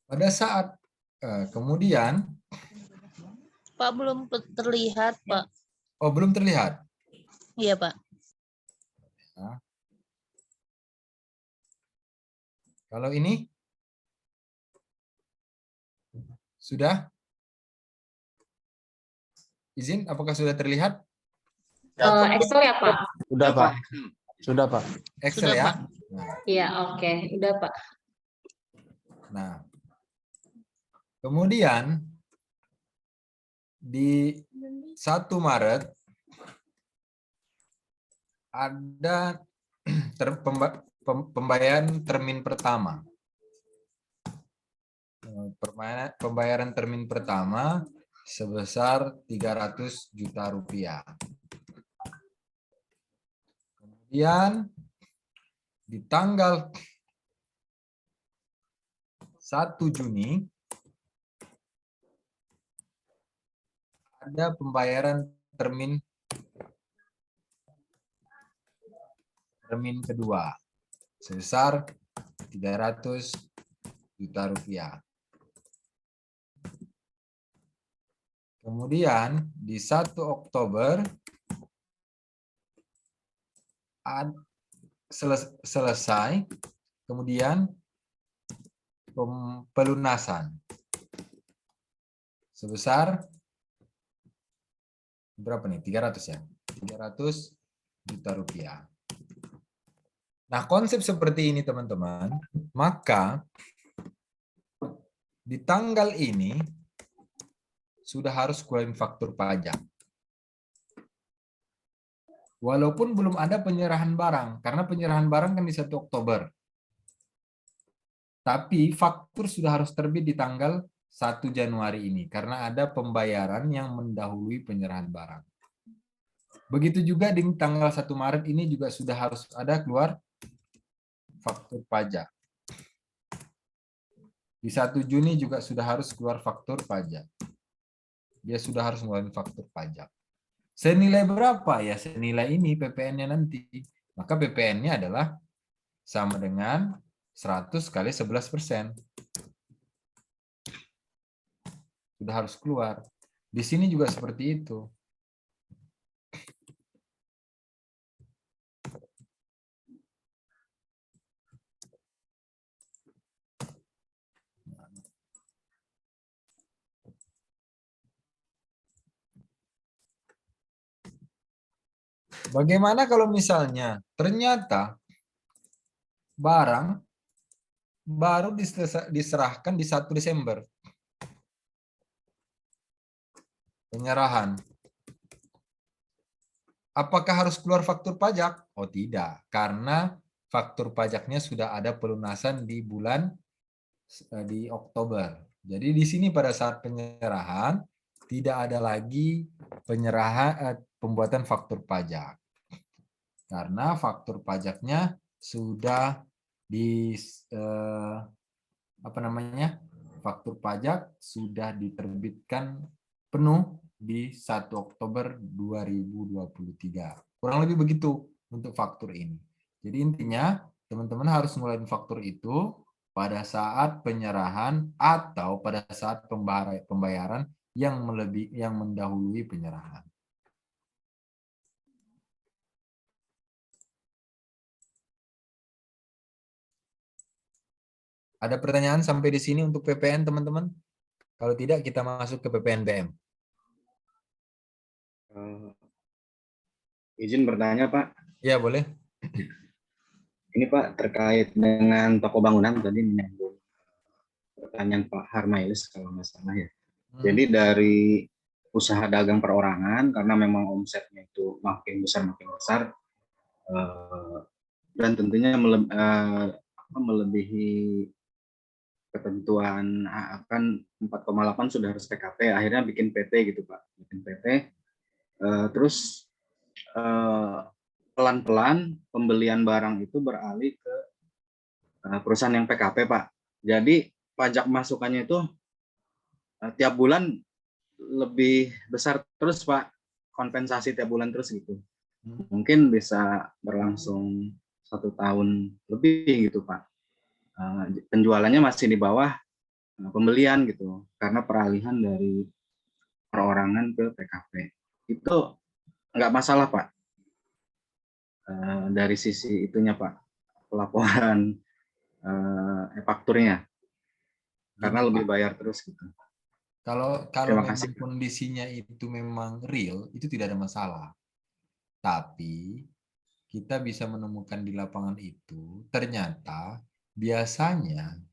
Pada saat kemudian Pak, belum terlihat, Pak. oh, belum terlihat. Iya, Pak. Nah. Kalau ini sudah? Izin, apakah sudah terlihat? Excel ya, Pak? Sudah, Pak. Sudah, Pak. Excel Sudah, ya? Pak. Iya, oke. Udah, Pak. Nah, kemudian di 1 Maret ada pembayaran termin pertama. Pembayaran termin pertama sebesar 300 juta rupiah. Kemudian di tanggal 1 Juni ada pembayaran termin kedua sebesar 300 juta rupiah. Kemudian di 1 Oktober selesai, kemudian pelunasan. sebesar berapa nih? 300 ya. 300 juta rupiah. Nah, konsep seperti ini teman-teman, maka di tanggal ini sudah harus keluarin faktur pajak. Walaupun belum ada penyerahan barang, karena penyerahan barang kan di 1 Oktober. Tapi faktur sudah harus terbit di tanggal 1 Januari ini, karena ada pembayaran yang mendahului penyerahan barang. Begitu juga di tanggal 1 Maret ini juga sudah harus ada keluar faktur pajak. Di 1 Juni juga sudah harus keluar faktur pajak. Dia sudah harus ngeluarin faktur pajak. Senilai berapa? Ya senilai ini PPN-nya nanti. Maka PPN-nya adalah sama dengan 100 kali 11%. Sudah harus keluar. Di sini juga seperti itu. Bagaimana kalau misalnya ternyata barang baru diserahkan di 1 Desember? Penyerahan. Apakah harus keluar faktur pajak? Oh tidak, karena faktur pajaknya sudah ada pelunasan di Oktober. Jadi di sini pada saat penyerahan tidak ada lagi pembuatan faktur pajak. Karena faktur pajaknya sudah faktur pajak sudah diterbitkan penuh di 1 Oktober 2023. Kurang lebih begitu untuk faktur ini. Jadi intinya teman-teman harus ngulain faktur itu pada saat penyerahan atau pada saat pembayaran yang mendahului penyerahan. Ada pertanyaan sampai di sini untuk PPN, teman-teman? Kalau tidak, kita masuk ke PPNBM. Izin bertanya, Pak. Ya, boleh. Ini, Pak, terkait dengan toko bangunan, tadi menyambung pertanyaan Pak Harmailis, kalau nggak salah ya. Jadi dari usaha dagang perorangan, karena memang omsetnya itu makin besar, dan tentunya melebihi ketentuan akan 4,8 sudah harus PKP, akhirnya bikin PT gitu Pak, bikin PT, terus pelan-pelan pembelian barang itu beralih ke perusahaan yang PKP Pak. Jadi pajak masukannya itu tiap bulan lebih besar terus Pak, kompensasi tiap bulan terus gitu. Mungkin bisa berlangsung 1 tahun lebih gitu Pak. Penjualannya masih di bawah pembelian gitu karena peralihan dari perorangan ke PKP. Itu nggak masalah Pak dari sisi itunya Pak, pelaporan fakturnya karena lebih bayar terus gitu. Kalau memang kondisinya itu memang real, itu tidak ada masalah. Tapi kita bisa menemukan di lapangan itu ternyata biasanya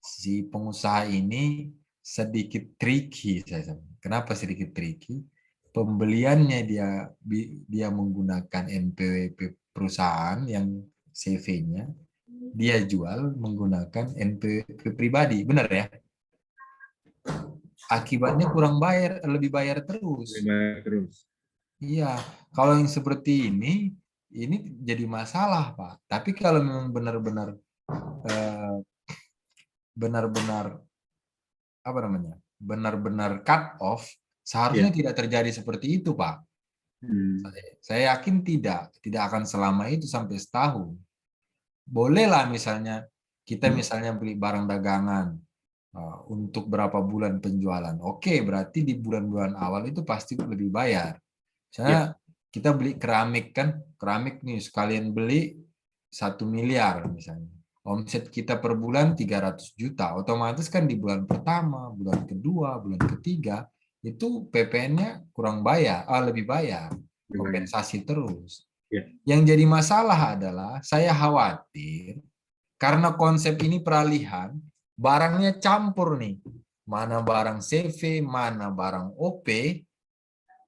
si pengusaha ini sedikit tricky. Kenapa sedikit tricky? Pembeliannya dia menggunakan NPWP perusahaan yang CV-nya, dia jual menggunakan NPWP pribadi, benar ya? Akibatnya kurang bayar, lebih bayar terus. Iya, kalau yang seperti ini jadi masalah Pak. Tapi kalau memang benar-benar benar-benar cut off, seharusnya tidak terjadi seperti itu Pak. Saya yakin tidak akan selama itu sampai setahun. Bolehlah misalnya kita beli barang dagangan untuk berapa bulan penjualan. Oke, berarti di bulan-bulan awal itu pasti lebih bayar. Misalnya kita beli keramik kan, keramik nih sekalian beli 1 miliar misalnya. omset kita per bulan 300 juta, otomatis kan di bulan pertama, bulan kedua, bulan ketiga, itu PPN-nya kurang bayar, lebih bayar, kompensasi terus. Ya. Yang jadi masalah adalah saya khawatir karena konsep ini peralihan, barangnya campur nih. Mana barang CV, mana barang OP,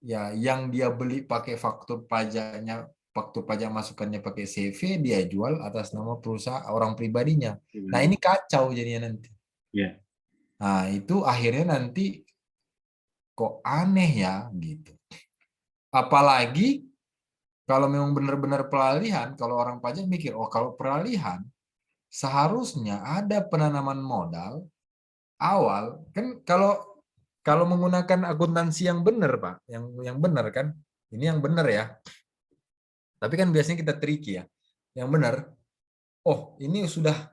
ya yang dia beli pakai faktur pajaknya, faktur pajak masukannya pakai CV, dia jual atas nama perusahaan orang pribadinya. Nah, ini kacau jadinya nanti. Ya. Nah, itu akhirnya nanti kok aneh ya gitu. Apalagi kalau memang benar-benar peralihan, kalau orang pajak mikir, oh kalau peralihan seharusnya ada penanaman modal awal. Kan kalau menggunakan akuntansi yang benar, Pak, yang benar kan. Ini yang benar ya. Tapi kan biasanya kita tricky ya. Yang benar, oh ini sudah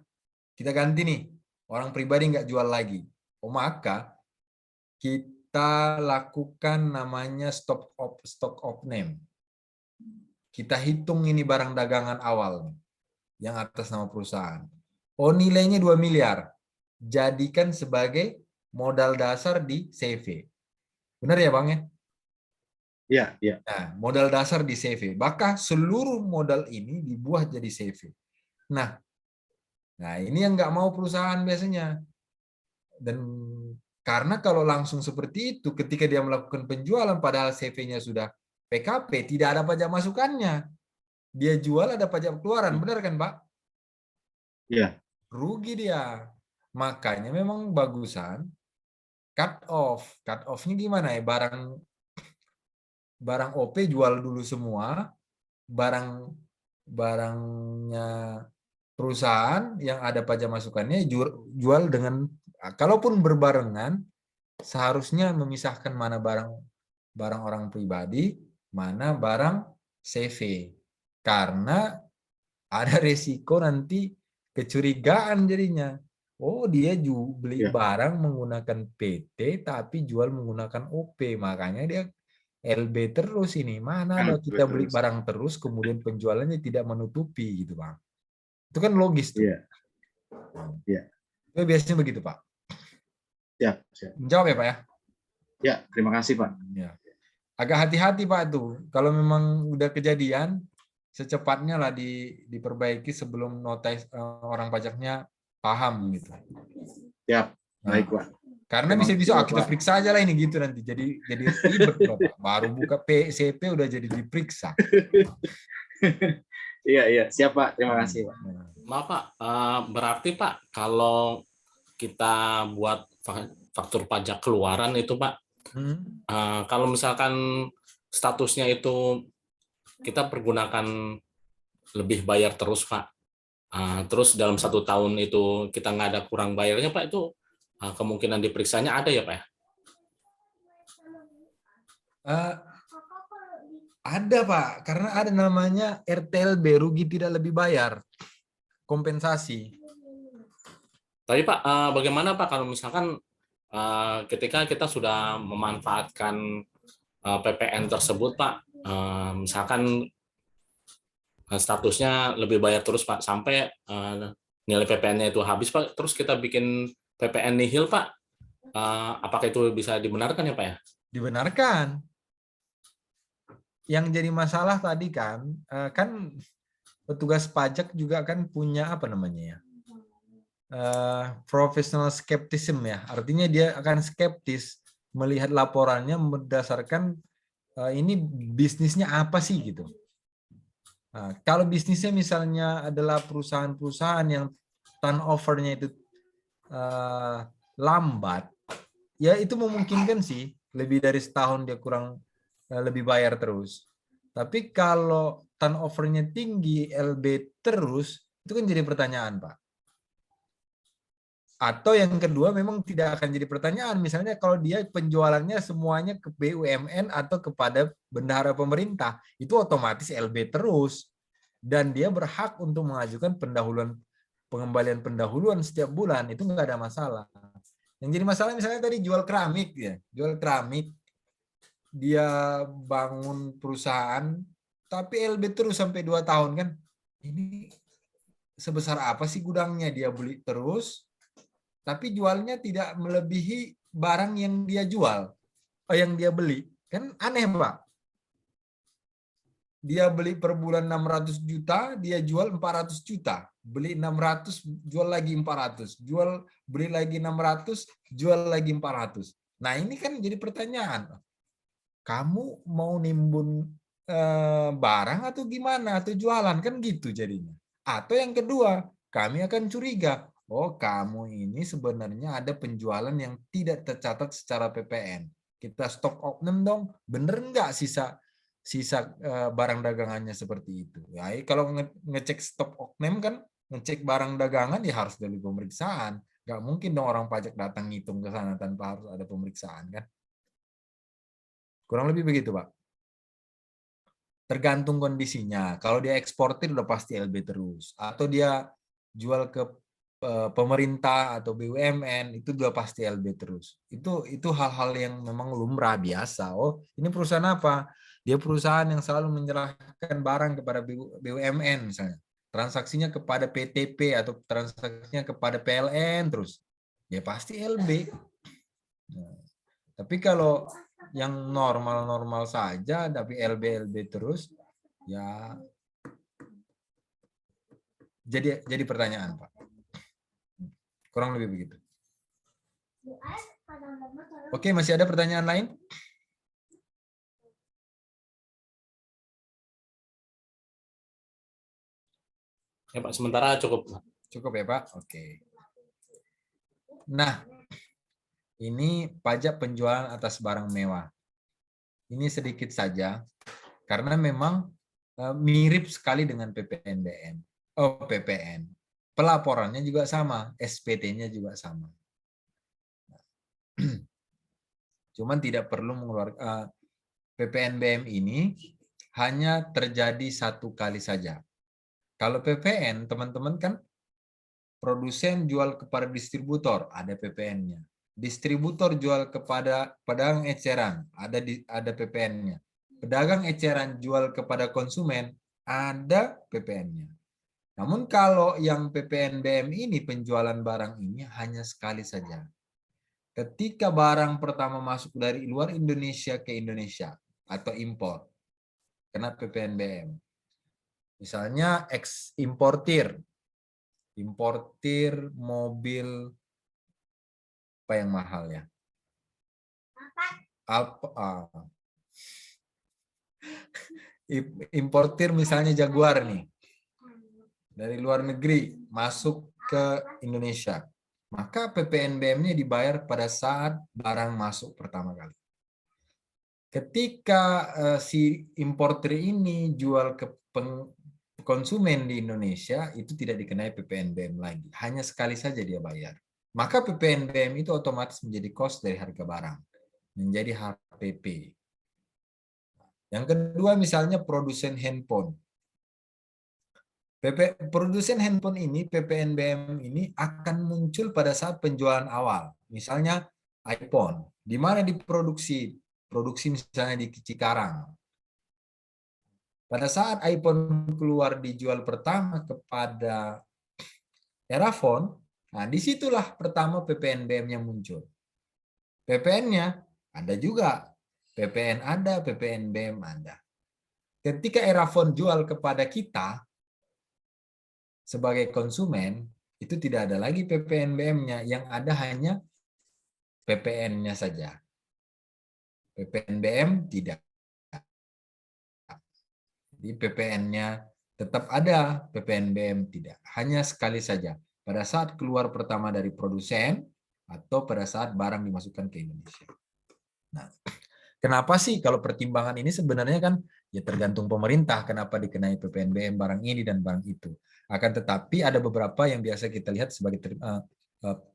kita ganti nih. Orang pribadi nggak jual lagi. Oh maka kita lakukan namanya stock of name. Kita hitung ini barang dagangan awal yang atas nama perusahaan. Oh nilainya 2 miliar. Jadikan sebagai modal dasar di CV. Benar ya Bang ya? Iya, iya. Nah, modal dasar di CV. Maka seluruh modal ini dibuat jadi CV. Nah ini yang nggak mau perusahaan biasanya. Dan karena kalau langsung seperti itu, ketika dia melakukan penjualan padahal CV-nya sudah PKP, tidak ada pajak masukannya. Dia jual ada pajak keluaran, benar kan Pak? Iya. Rugi dia. Makanya memang bagusan cut off. Cut off-nya gimana ya? Barang OP jual dulu semua, barangnya perusahaan yang ada pajak masukannya jual dengan, kalaupun berbarengan, seharusnya memisahkan mana barang orang pribadi, mana barang CV. Karena ada resiko nanti kecurigaan jadinya. Oh dia beli Ya. barang menggunakan PT tapi jual menggunakan OP. Makanya dia LB terus ini. Mana ada kita beli Terus. barang terus kemudian penjualannya tidak menutupi gitu Bang. Itu kan logis tuh. Iya. Iya. Itu biasanya begitu Pak. Siap, siap. Menjawab ya Pak ya? Ya, terima kasih Pak. Ya. Agak hati-hati Pak tuh. Kalau memang udah kejadian, secepatnya lah diperbaiki sebelum notis orang pajaknya paham gitu. Siap. Baik Nah, Pak. karena Terima bisa-bisa kasih, kita Pak. periksa aja lah ini gitu nanti. Jadi ribet loh, Pak. Baru buka PCP udah jadi diperiksa. Iya, iya. Siap Pak. Terima kasih Pak. Maaf Pak, berarti Pak kalau kita buat faktur pajak keluaran itu Pak, kalau misalkan statusnya itu kita pergunakan lebih bayar terus Pak, terus dalam 1 tahun itu kita nggak ada kurang bayarnya Pak, itu kemungkinan diperiksanya ada ya Pak ya? Ada Pak, karena ada namanya RTLB, rugi tidak lebih bayar, kompensasi. Tapi Pak, bagaimana Pak kalau misalkan ketika kita sudah memanfaatkan PPN tersebut Pak, misalkan statusnya lebih bayar terus Pak, sampai nilai PPN-nya itu habis Pak, terus kita bikin PPN nihil Pak, apakah itu bisa dibenarkan ya Pak ya? Dibenarkan. Yang jadi masalah tadi kan petugas pajak juga kan punya apa namanya ya, professional skepticism ya, artinya dia akan skeptis melihat laporannya berdasarkan ini bisnisnya apa sih gitu. Nah, kalau bisnisnya misalnya adalah perusahaan-perusahaan yang turnover-nya itu lambat, ya itu memungkinkan sih lebih dari setahun dia kurang lebih bayar terus. Tapi kalau turnover-nya tinggi, LB terus, itu kan jadi pertanyaan, Pak. Atau yang kedua memang tidak akan jadi pertanyaan, misalnya kalau dia penjualannya semuanya ke BUMN atau kepada bendahara pemerintah, itu otomatis LB terus. Dan dia berhak untuk mengajukan pengembalian pendahuluan setiap bulan, itu nggak ada masalah. Yang jadi masalah misalnya tadi jual keramik ya, jual keramik, dia bangun perusahaan tapi LB terus sampai 2 tahun kan, ini sebesar apa sih gudangnya, dia beli terus, tapi jualnya tidak melebihi barang yang dia jual, yang dia beli. Kan aneh, Pak. Dia beli per bulan 600 juta, dia jual 400 juta. Beli 600, jual lagi 400. Beli lagi 600, jual lagi 400. Nah, ini kan jadi pertanyaan. Kamu mau nimbun barang atau gimana? Atau jualan? Kan gitu jadinya. Atau yang kedua, kami akan curiga. Oh, kamu ini sebenarnya ada penjualan yang tidak tercatat secara PPN. Kita stok oknum dong. Bener nggak sisa barang dagangannya seperti itu? Ya, kalau ngecek stok oknum kan, ngecek barang dagangan ya harus dari pemeriksaan. Nggak mungkin dong orang pajak datang ngitung ke sana tanpa harus ada pemeriksaan kan? Kurang lebih begitu, Pak. Tergantung kondisinya. Kalau dia eksportir udah pasti LB terus. Atau dia jual ke pemerintah atau BUMN, itu udah pasti LB terus. Itu hal-hal yang memang lumrah biasa. Oh, ini perusahaan apa? Dia perusahaan yang selalu menyerahkan barang kepada BUMN misalnya. Transaksinya kepada PTP atau transaksinya kepada PLN terus. Ya pasti LB. Nah, tapi kalau yang normal-normal saja tapi LB terus, ya jadi pertanyaan, Pak. Kurang lebih begitu. Oke, masih ada pertanyaan lain? Ya Pak, sementara cukup. Cukup ya, Pak? Oke. Nah, ini pajak penjualan atas barang mewah. Ini sedikit saja, karena memang mirip sekali dengan PPNBM. Oh, PPN. Pelaporannya juga sama, SPT-nya juga sama. Cuman tidak perlu mengeluarkan PPNBM ini hanya terjadi satu kali saja. Kalau PPN, teman-teman kan produsen jual kepada distributor, ada PPN-nya. Distributor jual kepada pedagang eceran, ada PPN-nya. Pedagang eceran jual kepada konsumen, ada PPN-nya. Namun kalau yang PPNBM ini, penjualan barang ini hanya sekali saja. Ketika barang pertama masuk dari luar Indonesia ke Indonesia atau impor, kena PPNBM. Misalnya importir mobil apa yang mahal ya? Importir misalnya Jaguar nih dari luar negeri masuk ke Indonesia, maka PPNBM-nya dibayar pada saat barang masuk pertama kali. Ketika si importer ini jual ke konsumen di Indonesia, itu tidak dikenai PPNBM lagi. Hanya sekali saja dia bayar. Maka PPNBM itu otomatis menjadi cost dari harga barang. Menjadi HPP. Yang kedua misalnya produsen handphone. Produsen handphone ini, PPNBM ini akan muncul pada saat penjualan awal. Misalnya iPhone. Di mana diproduksi? Produksi misalnya di Cikarang. Pada saat iPhone keluar dijual pertama kepada Erafone, nah disitulah pertama PPNBM-nya muncul. PPN-nya ada juga. PPN ada, PPNBM ada. Ketika Erafone jual kepada kita sebagai konsumen, itu tidak ada lagi PPNBM-nya. Yang ada hanya PPN-nya saja. PPNBM tidak. Di PPN-nya tetap ada, PPNBM tidak. Hanya sekali saja. Pada saat keluar pertama dari produsen atau pada saat barang dimasukkan ke Indonesia. Nah, kenapa sih kalau pertimbangan ini sebenarnya kan ya tergantung pemerintah kenapa dikenai PPNBM barang ini dan barang itu. Akan tetapi ada beberapa yang biasa kita lihat sebagai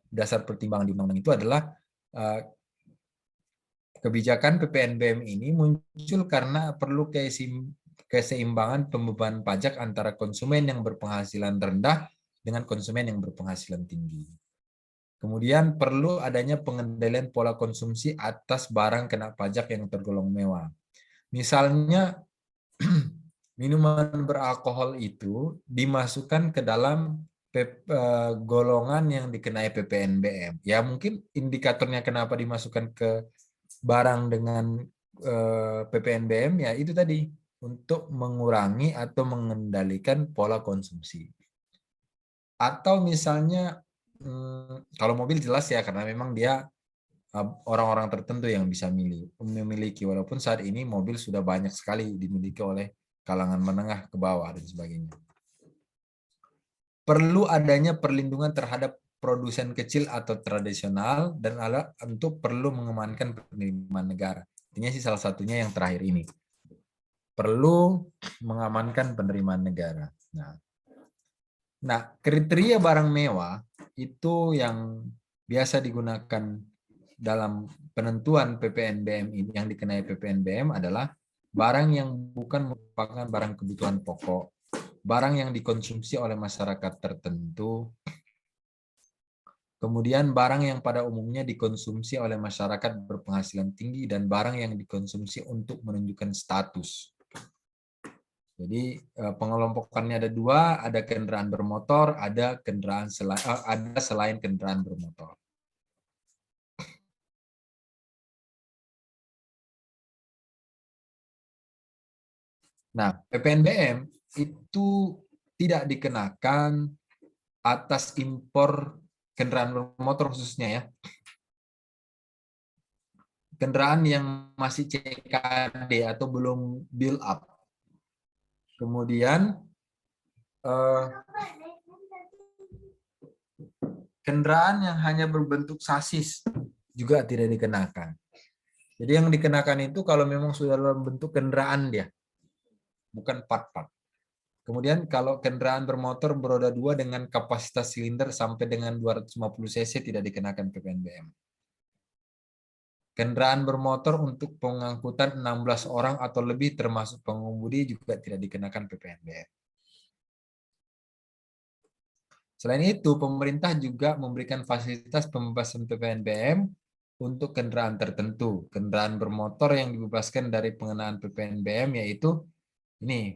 dasar pertimbangan di undang-undang itu adalah kebijakan PPNBM ini muncul karena perlu keseimbangan pembebanan pajak antara konsumen yang berpenghasilan rendah dengan konsumen yang berpenghasilan tinggi. Kemudian perlu adanya pengendalian pola konsumsi atas barang kena pajak yang tergolong mewah. Misalnya minuman beralkohol itu dimasukkan ke dalam golongan yang dikenai PPNBM. Ya mungkin indikatornya kenapa dimasukkan ke barang dengan PPNBM ya itu tadi untuk mengurangi atau mengendalikan pola konsumsi. Atau misalnya kalau mobil jelas ya karena memang dia orang-orang tertentu yang bisa memiliki walaupun saat ini mobil sudah banyak sekali dimiliki oleh kalangan menengah ke bawah dan sebagainya. Perlu adanya perlindungan terhadap produsen kecil atau tradisional dan untuk perlu mengamankan penerimaan negara. Ini sih salah satunya yang terakhir ini. Perlu mengamankan penerimaan negara. Nah, kriteria barang mewah itu yang biasa digunakan dalam penentuan PPNBM ini yang dikenai PPNBM adalah barang yang bukan merupakan barang kebutuhan pokok, barang yang dikonsumsi oleh masyarakat tertentu, kemudian barang yang pada umumnya dikonsumsi oleh masyarakat berpenghasilan tinggi dan barang yang dikonsumsi untuk menunjukkan status. Jadi pengelompokannya ada dua, ada kendaraan bermotor, ada kendaraan selain kendaraan bermotor. Nah, PPNBM itu tidak dikenakan atas impor kendaraan bermotor khususnya ya. Kendaraan yang masih CKD atau belum build up. Kemudian kendaraan yang hanya berbentuk sasis juga tidak dikenakan. Jadi yang dikenakan itu kalau memang sudah dalam bentuk kendaraan dia, bukan part-part. Kemudian kalau kendaraan bermotor beroda 2 dengan kapasitas silinder sampai dengan 250 cc tidak dikenakan PPNBM. Kendaraan bermotor untuk pengangkutan 16 orang atau lebih termasuk pengemudi juga tidak dikenakan PPNBM. Selain itu, pemerintah juga memberikan fasilitas pembebasan PPNBM untuk kendaraan tertentu. Kendaraan bermotor yang dibebaskan dari pengenaan PPNBM yaitu ini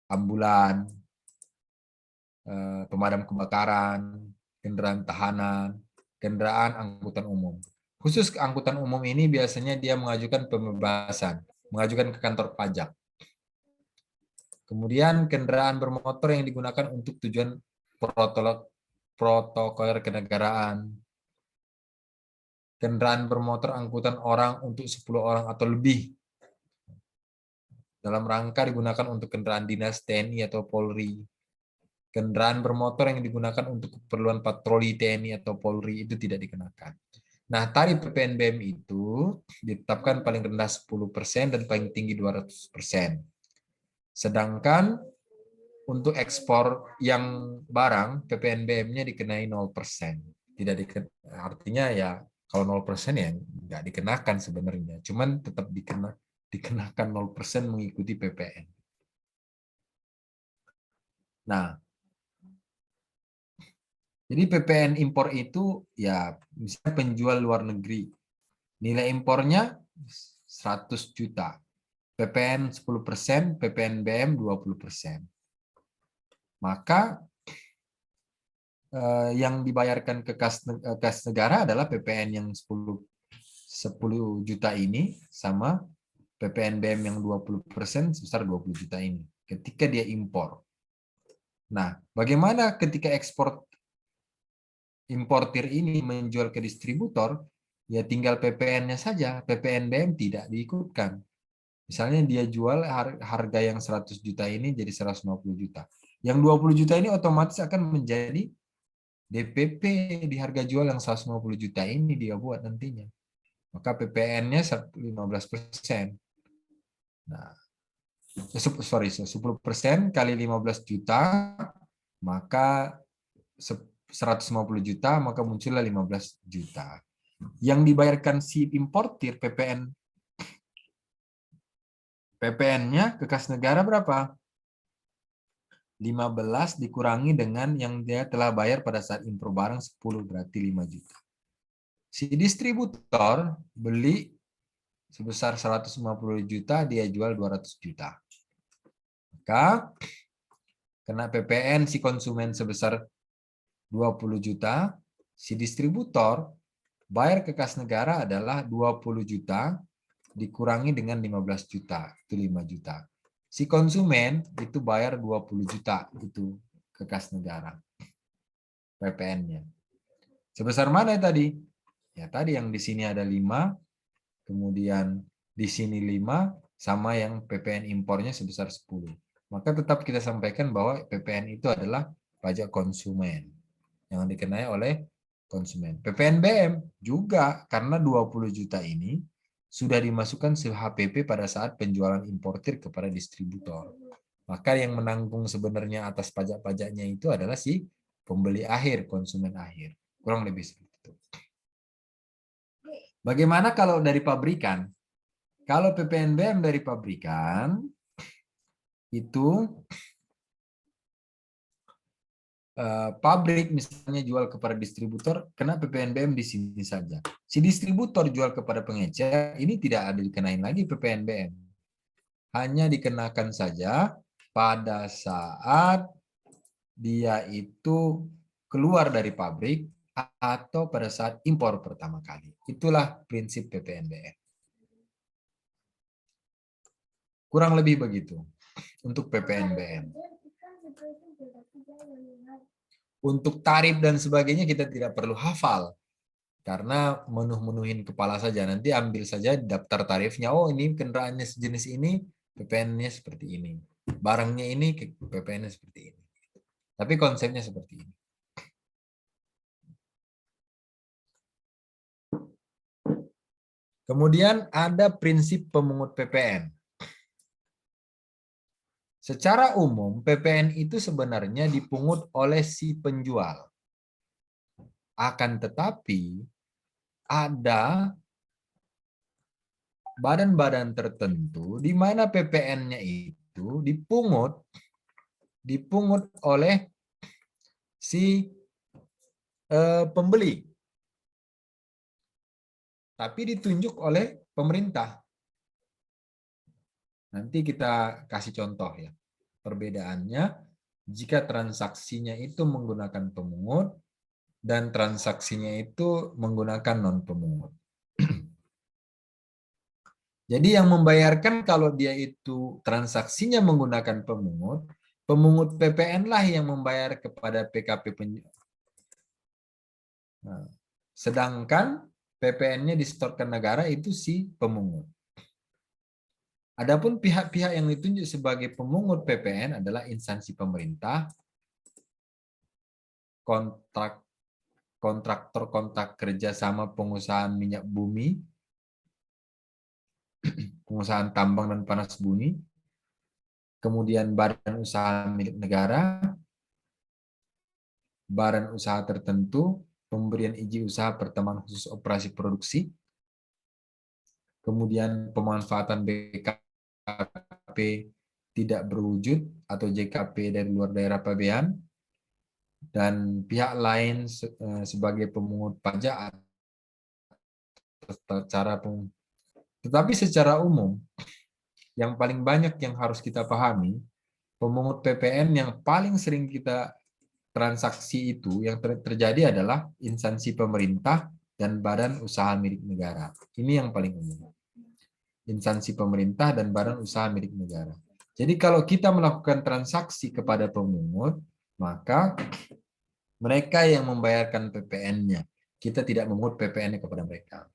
ambulan, pemadam kebakaran, kendaraan tahanan, kendaraan angkutan umum. Khusus angkutan umum ini biasanya dia mengajukan pembebasan, mengajukan ke kantor pajak. Kemudian kendaraan bermotor yang digunakan untuk tujuan protokoler kenegaraan. Kendaraan bermotor angkutan orang untuk 10 orang atau lebih. Dalam rangka digunakan untuk kendaraan dinas TNI atau Polri. Kendaraan bermotor yang digunakan untuk keperluan patroli TNI atau Polri itu tidak dikenakan. Nah, tarif PPNBM itu ditetapkan paling rendah 10% dan paling tinggi 200%. Sedangkan untuk ekspor yang barang, PPNBM-nya dikenai 0%. Artinya ya kalau 0% ya nggak dikenakan sebenarnya. Cuman tetap dikenakan 0% mengikuti PPN. Nah, jadi PPN impor itu ya misalnya penjual luar negeri. Nilai impornya 100 juta. PPN 10%, PPNBM 20%. Maka yang dibayarkan ke kas negara adalah PPN yang 10 juta ini sama PPNBM yang 20% sebesar 20 juta ini ketika dia impor. Nah, bagaimana ketika importir ini menjual ke distributor, ya tinggal PPN-nya saja, PPNBM tidak diikutkan. Misalnya dia jual harga yang 100 juta ini jadi 150 juta. Yang 20 juta ini otomatis akan menjadi DPP di harga jual yang 150 juta ini dia buat nantinya. Maka PPN-nya 15%. Nah, 10% kali 15 juta, maka 150 juta, maka muncullah 15 juta. Yang dibayarkan si importir PPN-nya ke kas negara berapa? 15 dikurangi dengan yang dia telah bayar pada saat impor barang 10, berarti 5 juta. Si distributor beli sebesar 150 juta, dia jual 200 juta. Maka kena PPN si konsumen sebesar 20 juta, si distributor bayar ke kas negara adalah 20 juta dikurangi dengan 15 juta, itu 5 juta. Si konsumen itu bayar 20 juta itu ke kas negara. PPN-nya. Sebesar mana tadi? Ya tadi yang di sini ada 5, kemudian di sini 5, sama yang PPN impornya sebesar 10. Maka tetap kita sampaikan bahwa PPN itu adalah pajak konsumen yang dikenai oleh konsumen. PPN BM juga karena 20 juta ini sudah dimasukkan HPP pada saat penjualan importir kepada distributor. Maka yang menanggung sebenarnya atas pajak-pajaknya itu adalah si pembeli akhir, konsumen akhir. Kurang lebih seperti itu. Bagaimana kalau dari pabrikan? Kalau PPN BM dari pabrikan, itu pabrik misalnya jual kepada distributor, kena PPN BM di sini saja. Si distributor jual kepada pengecer, ini tidak ada dikenain lagi PPN BM. Hanya dikenakan saja pada saat dia itu keluar dari pabrik atau pada saat impor pertama kali. Itulah prinsip PPN BM. Kurang lebih begitu untuk PPN BM. Untuk tarif dan sebagainya kita tidak perlu hafal. Karena menuhin kepala saja. Nanti ambil saja daftar tarifnya. Oh ini kendaraannya sejenis ini, PPN-nya seperti ini. Barangnya ini, PPN-nya seperti ini. Tapi konsepnya seperti ini. Kemudian ada prinsip pemungut PPN. Secara umum, PPN itu sebenarnya dipungut oleh si penjual. Akan tetapi, ada badan-badan tertentu di mana PPN-nya itu dipungut oleh si pembeli. Tapi ditunjuk oleh pemerintah. Nanti kita kasih contoh ya. Perbedaannya jika transaksinya itu menggunakan pemungut dan transaksinya itu menggunakan non-pemungut. Jadi yang membayarkan kalau dia itu transaksinya menggunakan pemungut PPN lah yang membayar kepada PKP penjual. Nah, sedangkan PPN-nya disetorkan negara itu si pemungut. Adapun pihak-pihak yang ditunjuk sebagai pemungut PPN adalah instansi pemerintah, kontraktor kontrak kerja sama pengusahaan minyak bumi, pengusahaan tambang dan panas bumi, kemudian badan usaha milik negara, badan usaha tertentu, pemberian izin usaha pertambangan khusus operasi produksi, kemudian pemanfaatan BKP tidak berwujud atau JKP dari luar daerah pabean, dan pihak lain sebagai pemungut pajak atau cara pemungut. Tetapi secara umum, yang paling banyak yang harus kita pahami, pemungut PPN yang paling sering kita transaksi itu yang terjadi adalah instansi pemerintah dan badan usaha milik negara. Ini yang paling umum. Instansi pemerintah dan badan usaha milik negara. Jadi kalau kita melakukan transaksi kepada pemungut, maka mereka yang membayarkan PPN-nya. Kita tidak memungut PPN-nya kepada mereka.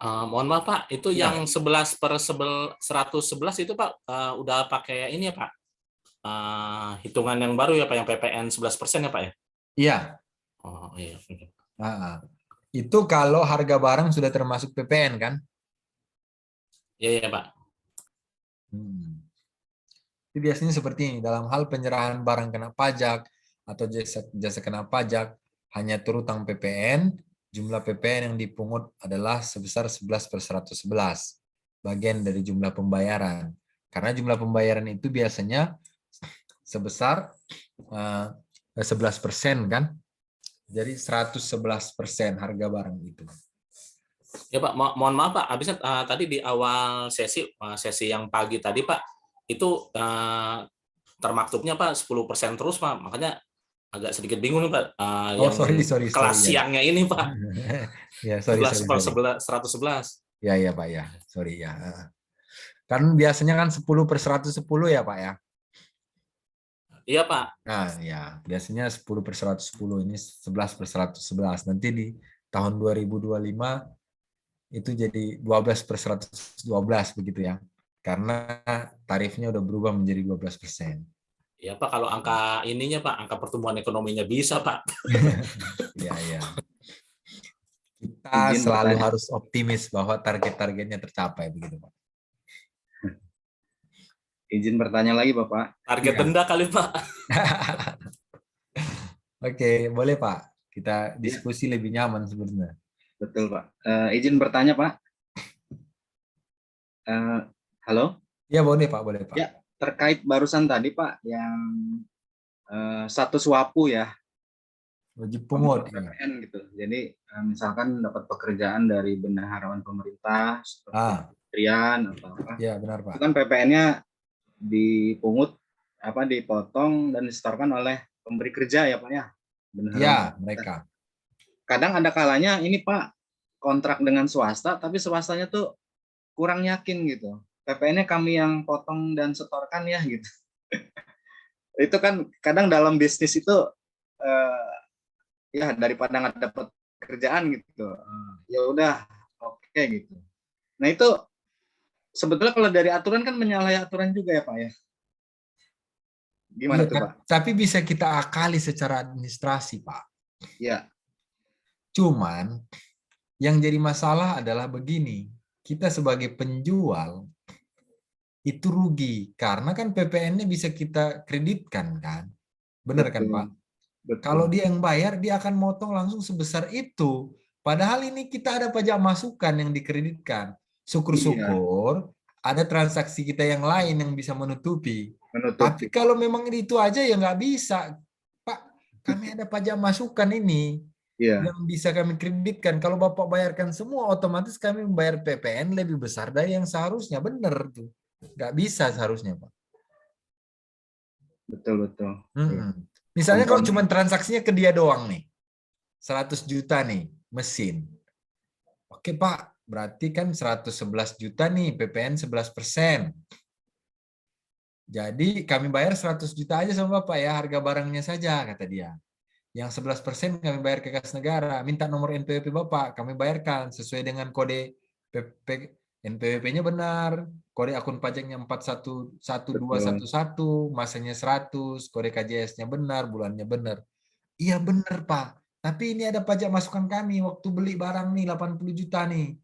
Mohon maaf Pak, itu Ya. yang 11/111 itu Pak udah pakai ini ya Pak? Hitungan yang baru ya Pak, yang PPN 11% ya Pak ya? Iya. Oh iya. Itu kalau harga barang sudah termasuk PPN kan? Iya Pak. Itu biasanya seperti ini. Dalam hal penyerahan barang kena pajak atau jasa kena pajak, hanya terutang PPN, jumlah PPN yang dipungut adalah sebesar 11/111, bagian dari jumlah pembayaran. Karena jumlah pembayaran itu biasanya sebesar 11% kan. Jadi 111% harga barang itu. Ya Pak, mohon maaf Pak, habisnya tadi di awal sesi yang pagi tadi Pak, itu termaktubnya Pak 10% terus Pak, makanya agak sedikit bingung nih Pak. Oh, Yang sorry kelas ya. siangnya ini Pak, Ya, sorry. 111. Ya Pak ya, sorry ya. Kan biasanya kan 10/110 ya Pak ya. Iya Pak. Nah ya, biasanya 10/110, ini 11/111. Nanti di tahun 2025 itu jadi 12/112 begitu ya. Karena tarifnya udah berubah menjadi 12%. Ya Pak, kalau angka ininya Pak, angka pertumbuhan ekonominya bisa Pak. Ya. Kita Izin selalu bertanya. harus optimis bahwa target-targetnya tercapai begitu Pak. Izin bertanya lagi Bapak. Target Iya. denda kali Pak. Oke, boleh Pak. Kita diskusi lebih nyaman sebenarnya. Betul Pak. Izin bertanya Pak. Halo? Ya boleh Pak, boleh Pak. Ya, terkait barusan tadi Pak, yang status WAPU ya, Wajib pungut. PPN gitu. Jadi misalkan dapat pekerjaan dari bendaharawan pemerintah, seperti kementerian atau apa, Ya benar itu Pak. kan PPN-nya dipungut, dipotong dan disetorkan oleh pemberi kerja ya Pak ya. Bendaharawan Ya pemerintah. mereka. Kadang ada kalanya ini Pak, kontrak dengan swasta, tapi swastanya tuh kurang yakin gitu. PPN-nya kami yang potong dan setorkan ya gitu. Itu kan kadang dalam bisnis itu ya daripada nggak dapat kerjaan gitu. Ya udah oke gitu. Nah itu sebetulnya kalau dari aturan kan menyalahi aturan juga ya Pak ya. Gimana Iya, tuh Pak? tapi bisa kita akali secara administrasi Pak. Ya, Cuman yang jadi masalah adalah begini. Kita sebagai penjual itu rugi karena kan PPN-nya bisa kita kreditkan kan. Benar kan betul. Pak? Betul. Kalau dia yang bayar, dia akan motong langsung sebesar itu. Padahal ini kita ada pajak masukan yang dikreditkan. Syukur-syukur ada transaksi kita yang lain yang bisa menutupi. Tapi kalau memang itu aja ya nggak bisa. Pak, kami ada pajak masukan ini yang bisa kami kreditkan. Kalau Bapak bayarkan semua, otomatis kami membayar PPN lebih besar dari yang seharusnya. Benar tuh. Nggak bisa seharusnya Pak. Betul. Misalnya kalau cuma transaksinya ke dia doang nih, 100 juta nih, mesin. Oke Pak, berarti kan 111 juta nih, PPN 11%. Jadi kami bayar 100 juta aja sama Bapak ya, harga barangnya saja, kata dia. Yang 11% kami bayar ke kas negara, minta nomor NPWP Bapak, kami bayarkan sesuai dengan kode NPWP-nya benar, kode akun pajaknya 411211, masanya 100, kode KJS-nya benar, bulannya benar. Iya benar Pak, tapi ini ada pajak masukan kami waktu beli barang nih 80 juta nih.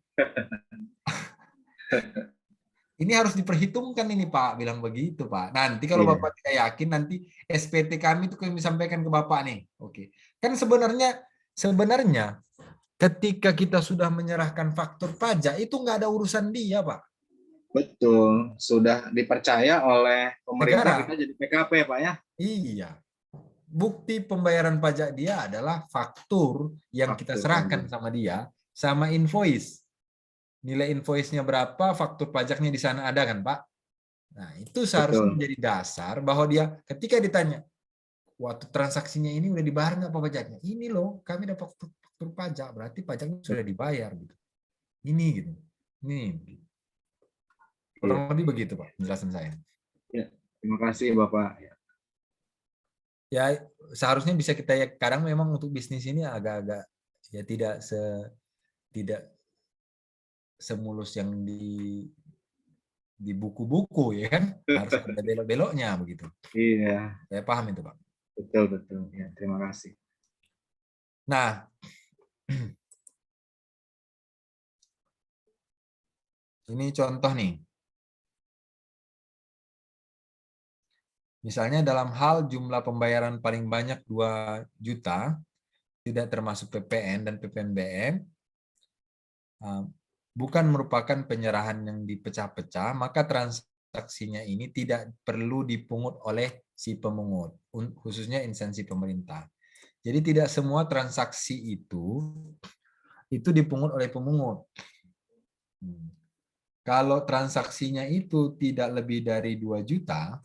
Ini harus diperhitungkan ini Pak, bilang begitu Pak. Nanti kalau Bapak tidak yakin, nanti SPT kami itu kami sampaikan ke Bapak nih. Oke. Kan sebenarnya ketika kita sudah menyerahkan faktur pajak itu nggak ada urusan dia Pak. Betul, sudah dipercaya oleh pemerintah Negara. kita jadi PKP Pak ya. Iya. Bukti pembayaran pajak dia adalah faktur yang kita serahkan sama dia, sama invoice. Nilai invoice-nya berapa, faktur pajaknya di sana ada kan Pak? Nah itu seharusnya menjadi dasar bahwa dia ketika ditanya, waktu transaksinya ini udah dibayar nggak Pak pajaknya? Ini loh, kami dapat faktur pajak, berarti pajaknya sudah dibayar gitu. Ini gitu. Ini. Kurang lebih begitu Pak penjelasan saya. Ya, terima kasih Bapak. Ya seharusnya bisa kita ya, kadang memang untuk bisnis ini agak-agak ya tidak semulus yang di buku-buku ya kan, harus ada belok-beloknya begitu. Iya. Saya paham itu Pak. Betul. Ya, terima kasih. Nah, ini contoh nih. Misalnya dalam hal jumlah pembayaran paling banyak 2 juta, tidak termasuk PPN dan PPNBM, bukan merupakan penyerahan yang dipecah-pecah, maka transaksi transaksinya ini tidak perlu dipungut oleh si pemungut, khususnya instansi pemerintah. Jadi tidak semua transaksi itu dipungut oleh pemungut. Kalau transaksinya itu tidak lebih dari 2 juta,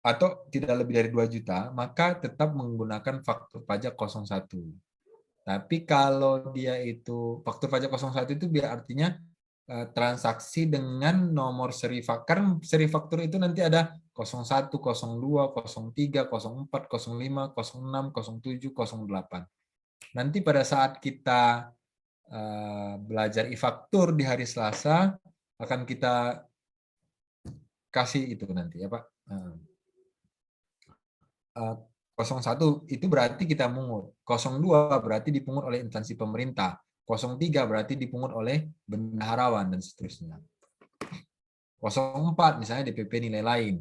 atau tidak lebih dari 2 juta, maka tetap menggunakan faktur pajak 01. Tapi kalau dia itu, faktur pajak 01 itu artinya transaksi dengan nomor seri faktur. Kan seri faktur itu nanti ada 01, 02, 03, 04, 05, 06, 07, 08. Nanti pada saat kita belajar e-faktur di hari Selasa, akan kita kasih itu nanti ya Pak. 01 itu berarti kita mungut, 02 berarti dipungut oleh instansi pemerintah, 03 berarti dipungut oleh bendaharawan dan seterusnya. 04 misalnya DPP nilai lain.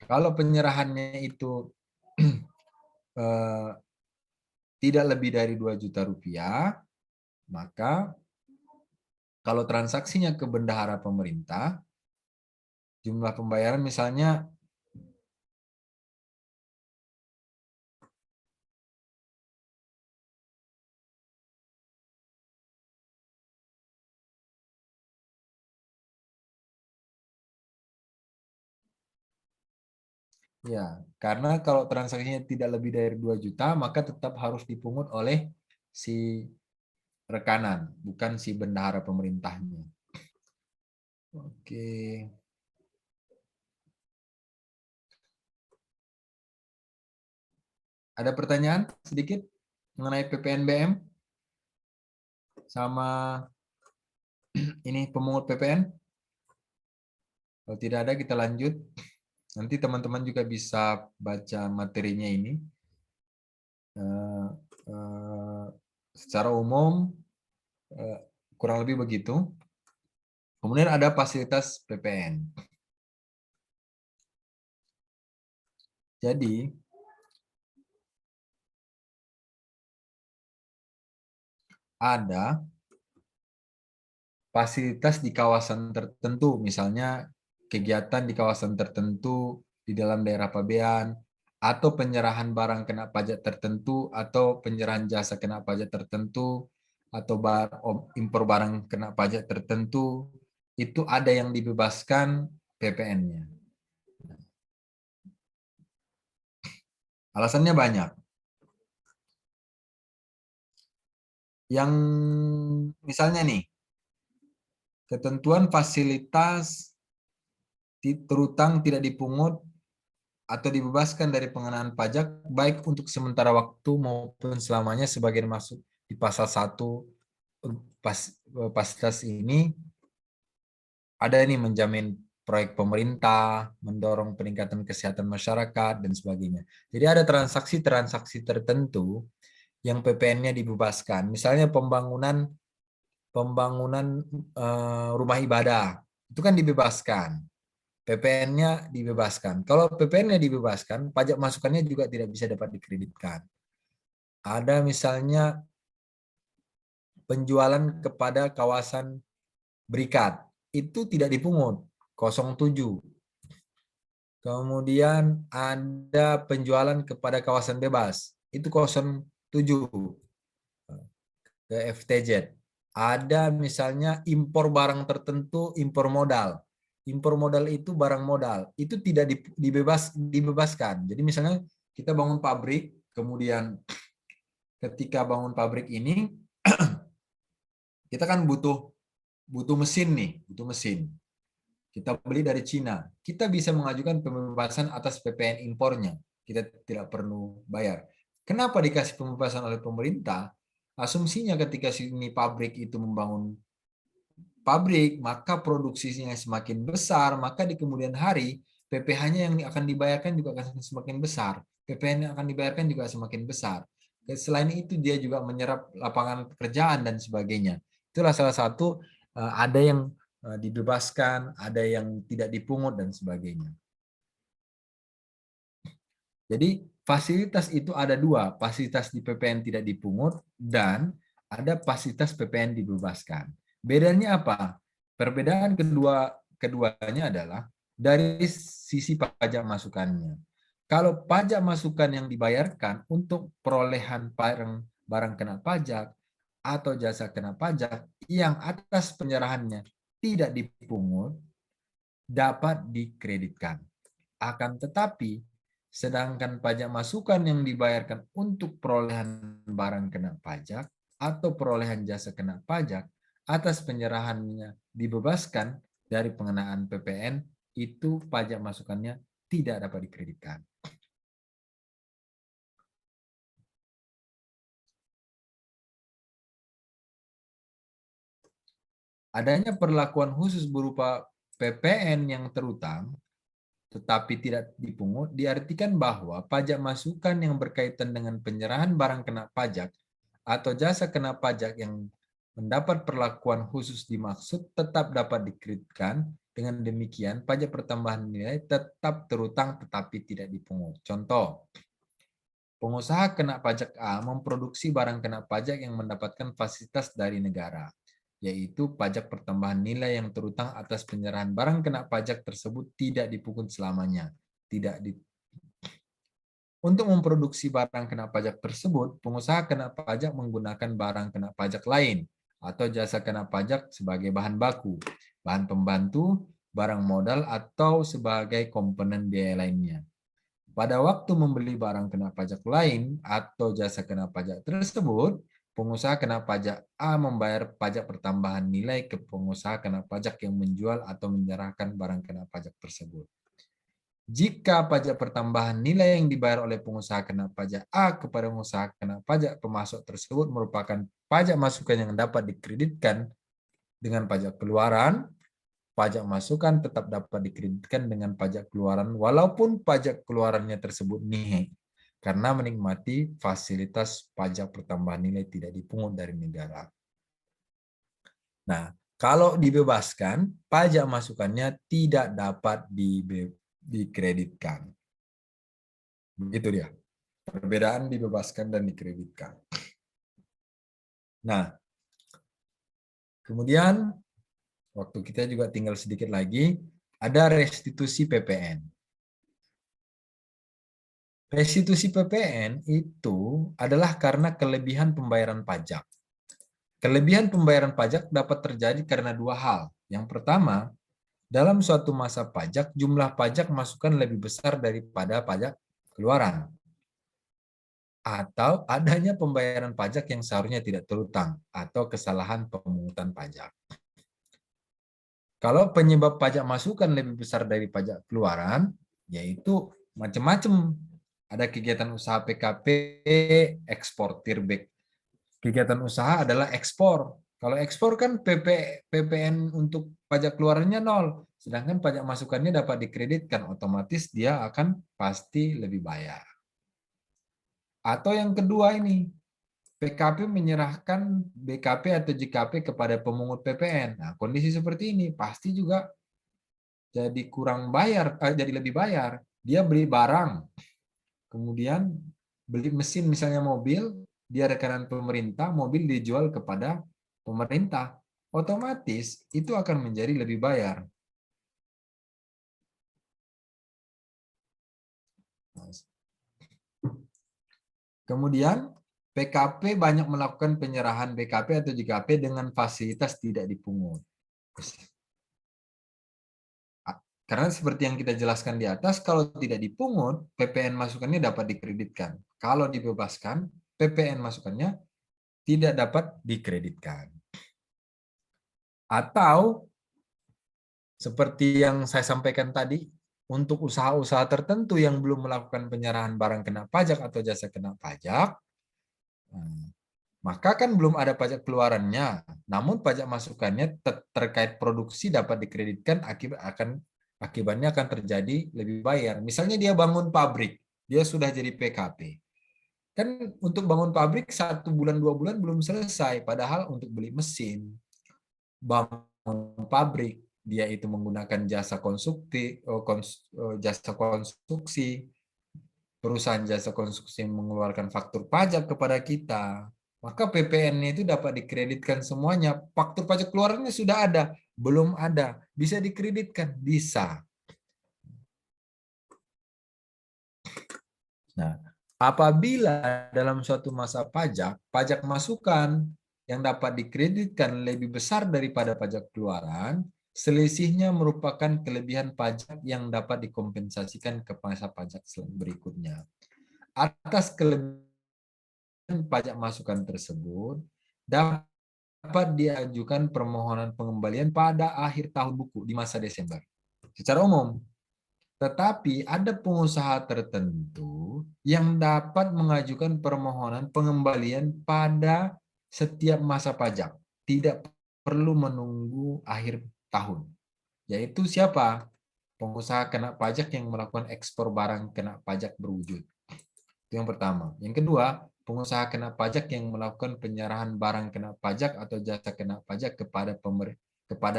Kalau penyerahannya itu tidak lebih dari 2 juta rupiah, maka kalau transaksinya ke bendahara pemerintah, jumlah pembayaran misalnya ya, karena kalau transaksinya tidak lebih dari 2 juta, maka tetap harus dipungut oleh si rekanan, bukan si bendahara pemerintahnya. Oke. Ada pertanyaan sedikit mengenai PPNBM? Sama ini pemungut PPN? Kalau tidak ada, kita lanjut. Nanti teman-teman juga bisa baca materinya ini. Secara umum, kurang lebih begitu. Kemudian ada fasilitas PPN. Jadi, ada fasilitas di kawasan tertentu, misalnya kegiatan di kawasan tertentu di dalam daerah pabean, atau penyerahan barang kena pajak tertentu, atau penyerahan jasa kena pajak tertentu, atau impor barang kena pajak tertentu, itu ada yang dibebaskan PPN-nya. Alasannya banyak. Yang misalnya nih, ketentuan fasilitas terutang tidak dipungut atau dibebaskan dari pengenaan pajak baik untuk sementara waktu maupun selamanya sebagian masuk di pasal 1 fasilitas ini ada ini menjamin proyek pemerintah, mendorong peningkatan kesehatan masyarakat dan sebagainya. Jadi ada transaksi-transaksi tertentu yang PPN-nya dibebaskan. Misalnya pembangunan rumah ibadah itu kan dibebaskan. PPN-nya dibebaskan. Kalau PPN-nya dibebaskan, pajak masukannya juga tidak bisa dapat dikreditkan. Ada misalnya penjualan kepada kawasan berikat, itu tidak dipungut, 07. Kemudian ada penjualan kepada kawasan bebas, itu 07 ke FTZ. Ada misalnya impor barang tertentu, impor modal. Impor modal itu barang modal, itu tidak dibebaskan. Jadi misalnya kita bangun pabrik, kemudian ketika bangun pabrik ini, kita kan butuh mesin nih, butuh mesin. Kita beli dari Cina, kita bisa mengajukan pembebasan atas PPN impornya. Kita tidak perlu bayar. Kenapa dikasih pembebasan oleh pemerintah? Asumsinya ketika sini pabrik itu membangun pabrik, maka produksinya semakin besar, maka di kemudian hari PPh-nya yang akan dibayarkan juga akan semakin besar. PPN yang akan dibayarkan juga semakin besar. Selain itu dia juga menyerap lapangan pekerjaan dan sebagainya. Itulah salah satu ada yang dibebaskan, ada yang tidak dipungut dan sebagainya. Jadi fasilitas itu ada dua, fasilitas di PPN tidak dipungut dan ada fasilitas PPN dibebaskan. Bedanya apa? Perbedaan keduanya adalah dari sisi pajak masukannya. Kalau pajak masukan yang dibayarkan untuk perolehan barang kena pajak atau jasa kena pajak yang atas penyerahannya tidak dipungut, dapat dikreditkan. Akan tetapi, sedangkan pajak masukan yang dibayarkan untuk perolehan barang kena pajak atau perolehan jasa kena pajak atas penyerahannya dibebaskan dari pengenaan PPN, itu pajak masukannya tidak dapat dikreditkan. Adanya perlakuan khusus berupa PPN yang terutang tetapi tidak dipungut diartikan bahwa pajak masukan yang berkaitan dengan penyerahan barang kena pajak atau jasa kena pajak yang mendapat perlakuan khusus dimaksud tetap dapat dikreditkan. Dengan demikian, pajak pertambahan nilai tetap terutang tetapi tidak dipungut. Contoh, pengusaha kena pajak A memproduksi barang kena pajak yang mendapatkan fasilitas dari negara, yaitu pajak pertambahan nilai yang terutang atas penyerahan barang kena pajak tersebut tidak dipungut selamanya. Untuk memproduksi barang kena pajak tersebut, pengusaha kena pajak menggunakan barang kena pajak lain atau jasa kena pajak sebagai bahan baku, bahan pembantu, barang modal, atau sebagai komponen biaya lainnya. Pada waktu membeli barang kena pajak lain atau jasa kena pajak tersebut, pengusaha kena pajak A membayar pajak pertambahan nilai ke pengusaha kena pajak yang menjual atau menyerahkan barang kena pajak tersebut. Jika pajak pertambahan nilai yang dibayar oleh pengusaha kena pajak A kepada pengusaha kena pajak pemasok tersebut merupakan pajak masukan yang dapat dikreditkan dengan pajak keluaran, pajak masukan tetap dapat dikreditkan dengan pajak keluaran walaupun pajak keluarannya tersebut nihil karena menikmati fasilitas pajak pertambahan nilai tidak dipungut dari negara. Nah, kalau dibebaskan, pajak masukannya tidak dapat dikreditkan. Begitu dia. Perbedaan dibebaskan dan dikreditkan. Nah, kemudian waktu kita juga tinggal sedikit lagi, ada restitusi PPN. Restitusi PPN itu adalah karena kelebihan pembayaran pajak. Kelebihan pembayaran pajak dapat terjadi karena dua hal. Yang pertama, dalam suatu masa pajak, jumlah pajak masukan lebih besar daripada pajak keluaran. Atau adanya pembayaran pajak yang seharusnya tidak terutang atau kesalahan pemungutan pajak. Kalau penyebab pajak masukan lebih besar dari pajak keluaran, yaitu macam-macam. Ada kegiatan usaha PKP, eksportir back. Kegiatan usaha adalah ekspor. Kalau ekspor kan PPN untuk pajak keluarannya nol, sedangkan pajak masukannya dapat dikreditkan, otomatis dia akan pasti lebih bayar. Atau yang kedua ini, PKP menyerahkan BKP atau JKP kepada pemungut PPN. Nah, kondisi seperti ini pasti juga jadi kurang bayar, jadi lebih bayar. Dia beli barang, kemudian beli mesin misalnya mobil, dia rekanan pemerintah, mobil dijual kepada pemerintah. Otomatis itu akan menjadi lebih bayar. Kemudian PKP banyak melakukan penyerahan BKP atau JKP dengan fasilitas tidak dipungut. Karena seperti yang kita jelaskan di atas, kalau tidak dipungut, PPN masukannya dapat dikreditkan. Kalau dibebaskan, PPN masukannya tidak dapat dikreditkan. Atau seperti yang saya sampaikan tadi, untuk usaha-usaha tertentu yang belum melakukan penyerahan barang kena pajak atau jasa kena pajak, maka kan belum ada pajak keluarannya. Namun pajak masukannya terkait produksi dapat dikreditkan, akibatnya akan terjadi lebih bayar. Misalnya dia bangun pabrik, dia sudah jadi PKP. Kan untuk bangun pabrik 1 bulan 2 bulan belum selesai, padahal untuk beli mesin, bangun pabrik, dia itu menggunakan jasa konstruksi, perusahaan jasa konstruksi mengeluarkan faktur pajak kepada kita. maka PPN-nya itu dapat dikreditkan semuanya. Faktur pajak keluarannya sudah ada, belum ada, bisa dikreditkan, bisa. Nah, apabila dalam suatu masa pajak, pajak masukan yang dapat dikreditkan lebih besar daripada pajak keluaran, selisihnya merupakan kelebihan pajak yang dapat dikompensasikan ke masa pajak berikutnya. Atas kelebihan pajak masukan tersebut, dapat diajukan permohonan pengembalian pada akhir tahun buku di masa Desember. Secara umum, tetapi ada pengusaha tertentu yang dapat mengajukan permohonan pengembalian pada setiap masa pajak, tidak perlu menunggu akhir tahun. Yaitu siapa? Pengusaha kena pajak yang melakukan ekspor barang kena pajak berwujud. Itu yang pertama. Yang kedua, pengusaha kena pajak yang melakukan penyerahan barang kena pajak atau jasa kena pajak kepada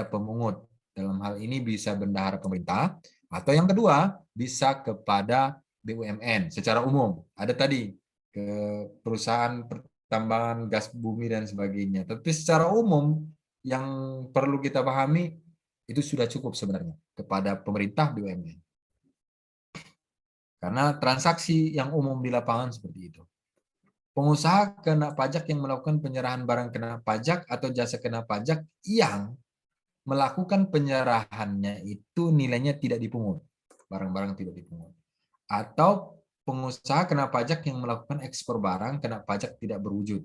pemungut. Dalam hal ini bisa bendahara pemerintah, atau yang kedua bisa kepada BUMN secara umum. Ada tadi ke perusahaan pertambangan gas bumi dan sebagainya. Tapi secara umum yang perlu kita pahami itu sudah cukup sebenarnya kepada pemerintah BUMN. Karena transaksi yang umum di lapangan seperti itu. Pengusaha kena pajak yang melakukan penyerahan barang kena pajak atau jasa kena pajak yang melakukan penyerahannya itu nilainya tidak dipungut. Barang-barang tidak dipungut. Atau pengusaha kena pajak yang melakukan ekspor barang kena pajak tidak berwujud.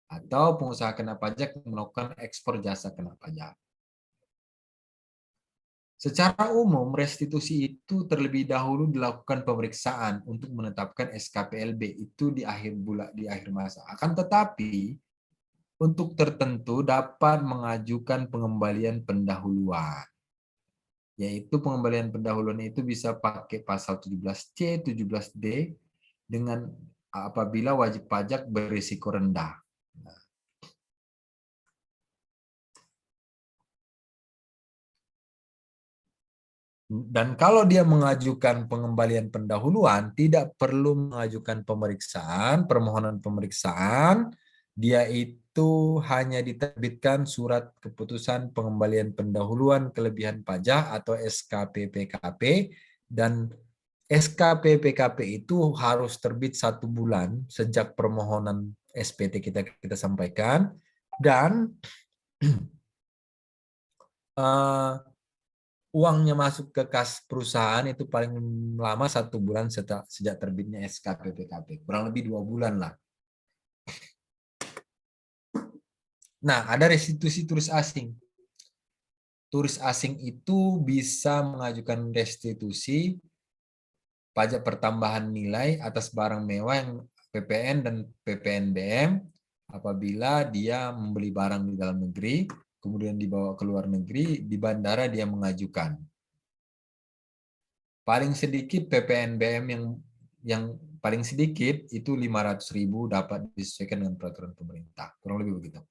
Atau pengusaha kena pajak yang melakukan ekspor jasa kena pajak. Secara umum, restitusi itu terlebih dahulu dilakukan pemeriksaan untuk menetapkan SKPLB itu di akhir masa. Akan tetapi, untuk tertentu dapat mengajukan pengembalian pendahuluan. Yaitu pengembalian pendahuluan itu bisa pakai pasal 17C, 17D dengan apabila wajib pajak berisiko rendah. Dan kalau dia mengajukan pengembalian pendahuluan, tidak perlu mengajukan pemeriksaan, permohonan pemeriksaan, dia itu hanya diterbitkan surat keputusan pengembalian pendahuluan kelebihan pajak atau SKPPKP, dan SKPPKP itu harus terbit 1 bulan sejak permohonan SPT kita sampaikan, dan uangnya masuk ke kas perusahaan itu paling lama 1 bulan sejak terbitnya SKPPKP, kurang lebih 2 bulan lah. Nah, ada restitusi turis asing. Turis asing itu bisa mengajukan restitusi pajak pertambahan nilai atas barang mewah yang PPN dan PPNBM apabila dia membeli barang di dalam negeri, kemudian dibawa ke luar negeri, di bandara dia mengajukan. Paling sedikit PPNBM yang paling sedikit itu 500.000 dapat disesuaikan dengan peraturan pemerintah. Kurang lebih begitu.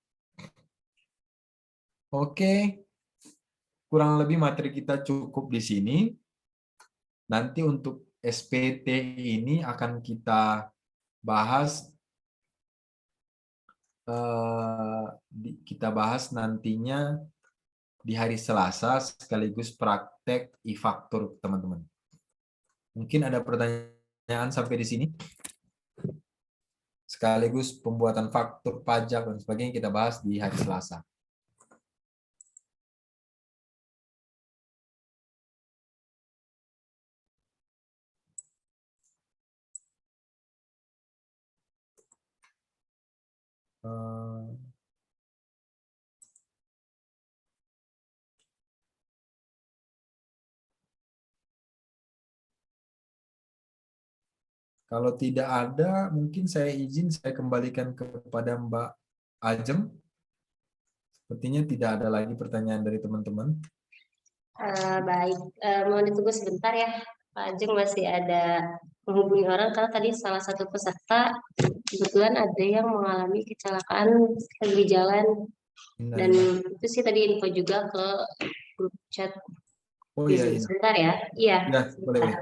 Oke. Kurang lebih materi kita cukup di sini. Nanti untuk SPT ini akan kita bahas nantinya di hari Selasa sekaligus praktek e-faktur, teman-teman. Mungkin ada pertanyaan sampai di sini? Sekaligus pembuatan faktur pajak dan sebagainya kita bahas di hari Selasa. Kalau tidak ada, mungkin saya kembalikan kepada Mbak Ajem. Sepertinya tidak ada lagi pertanyaan dari teman-teman. Baik, mohon ditunggu sebentar ya, Pak Ajeng masih ada menghubungi orang karena tadi salah satu peserta kebetulan ada yang mengalami kecelakaan lagi di jalan, dan itu sih tadi info juga ke grup chat. Oh iya, iya. Sebentar ya, iya. Ya, boleh.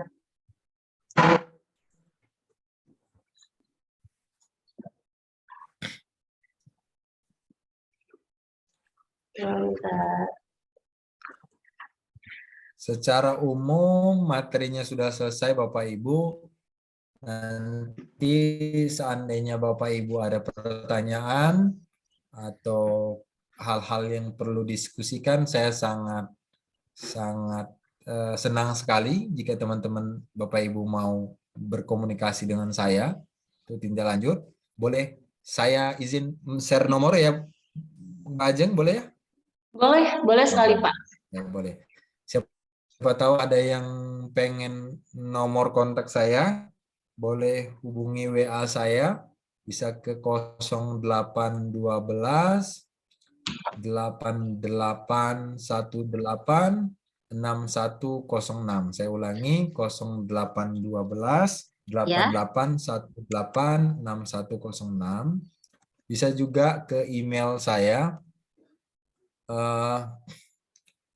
Mantap. Secara umum materinya sudah selesai Bapak Ibu. Nanti seandainya Bapak Ibu ada pertanyaan atau hal-hal yang perlu diskusikan, saya sangat senang sekali jika teman-teman Bapak Ibu mau berkomunikasi dengan saya untuk tindak lanjut. Boleh saya izin share nomor ya, Mbak Ajeng, boleh ya? Boleh sekali Pak. Ya, boleh. Siapa tahu ada yang pengen nomor kontak saya, boleh hubungi WA saya, bisa ke 0812 8818 6106. Saya ulangi 0812 8818 6106. Bisa juga ke email saya.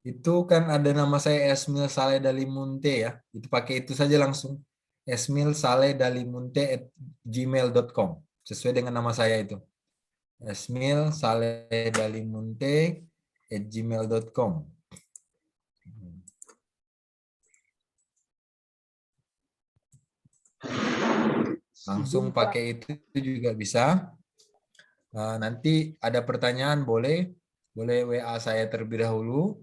Itu kan ada nama saya Esmil Saleh Dalimunte ya. Itu pakai itu saja langsung. esmilsalehdalimunte@gmail.com. Sesuai dengan nama saya itu. esmilsalehdalimunte@gmail.com. Langsung pakai itu juga bisa. Nanti ada pertanyaan boleh WA saya terlebih dahulu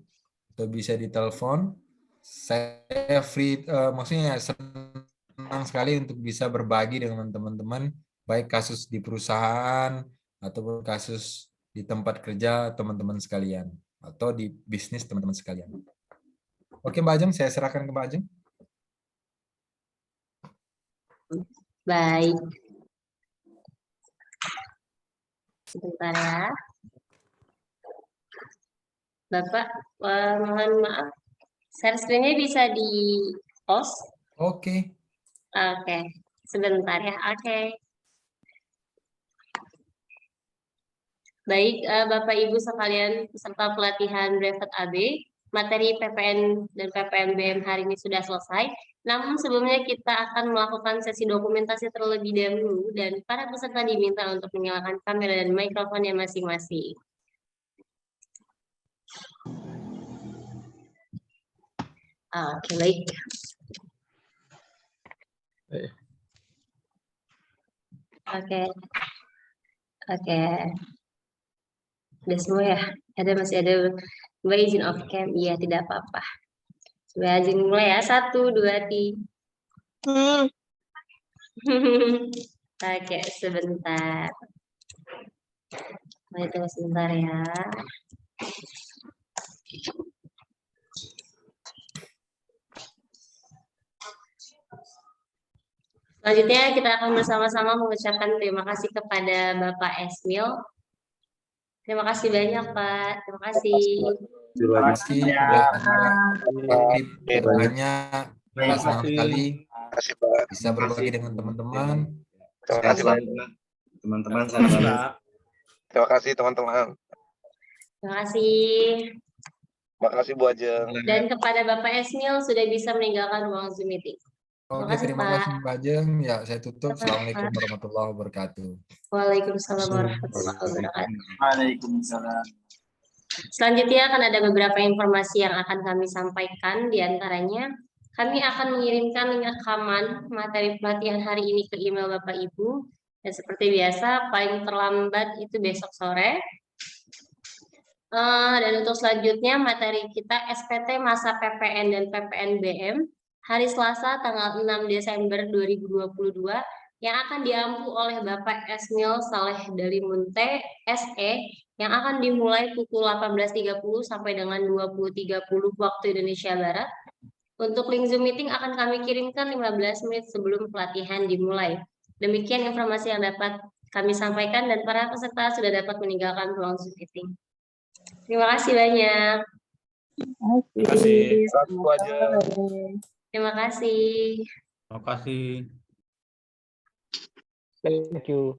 atau bisa ditelepon. Saya free, maksudnya senang sekali untuk bisa berbagi dengan teman-teman, baik kasus di perusahaan ataupun kasus di tempat kerja teman-teman sekalian atau di bisnis teman-teman sekalian. Oke Mbak Ajeng, saya serahkan ke Mbak Ajeng. Baik. Sebentar ya. Bapak, mohon maaf. Share screen-nya bisa di pause. Oke. Oke. Sebentar ya. Oke. Baik, Bapak Ibu sekalian peserta pelatihan Brevet AB, materi PPN dan PPNBM hari ini sudah selesai. Namun sebelumnya kita akan melakukan sesi dokumentasi terlebih dahulu dan para peserta diminta untuk menyalakan kamera dan mikrofonnya masing-masing. Oke, baik. Oke. Udah semua ya? Masih ada Mbak izin off cam? Iya, tidak apa-apa. Coba izin mulai ya. 1, 2, 3. Oke, sebentar. Tunggu sebentar ya. Selanjutnya kita akan bersama-sama mengucapkan terima kasih kepada Bapak Esmil. Terima kasih banyak Pak. Terima kasih. Terima kasih. Banyak. Senang sekali bisa berbagi dengan teman-teman. Terima kasih teman-teman. Terima kasih teman-teman. Terima kasih. Terima kasih Bu Ajeng. Dan kepada Bapak Esmil sudah bisa meninggalkan ruang Zoom meeting. Oke, terima kasih Mbak Ajeng. Ya, saya tutup. Assalamualaikum warahmatullahi wabarakatuh. Waalaikumsalam warahmatullahi wabarakatuh. Waalaikumsalam. Selanjutnya akan ada beberapa informasi yang akan kami sampaikan. Di antaranya, kami akan mengirimkan rekaman materi pelatihan hari ini ke email Bapak Ibu. Dan seperti biasa, paling terlambat itu besok sore. Dan untuk selanjutnya, materi kita SPT masa PPN dan PPNBM hari Selasa tanggal 6 Desember 2022 yang akan diampu oleh Bapak Esmil Saleh Dalimunte, SE, yang akan dimulai pukul 18.30 sampai dengan 20.30 waktu Indonesia Barat. Untuk link Zoom meeting akan kami kirimkan 15 menit sebelum pelatihan dimulai. Demikian informasi yang dapat kami sampaikan dan para peserta sudah dapat meninggalkan ruang Zoom meeting. Terima kasih banyak. Terima kasih. Bu Ajeng. Terima kasih. Terima kasih. Thank you.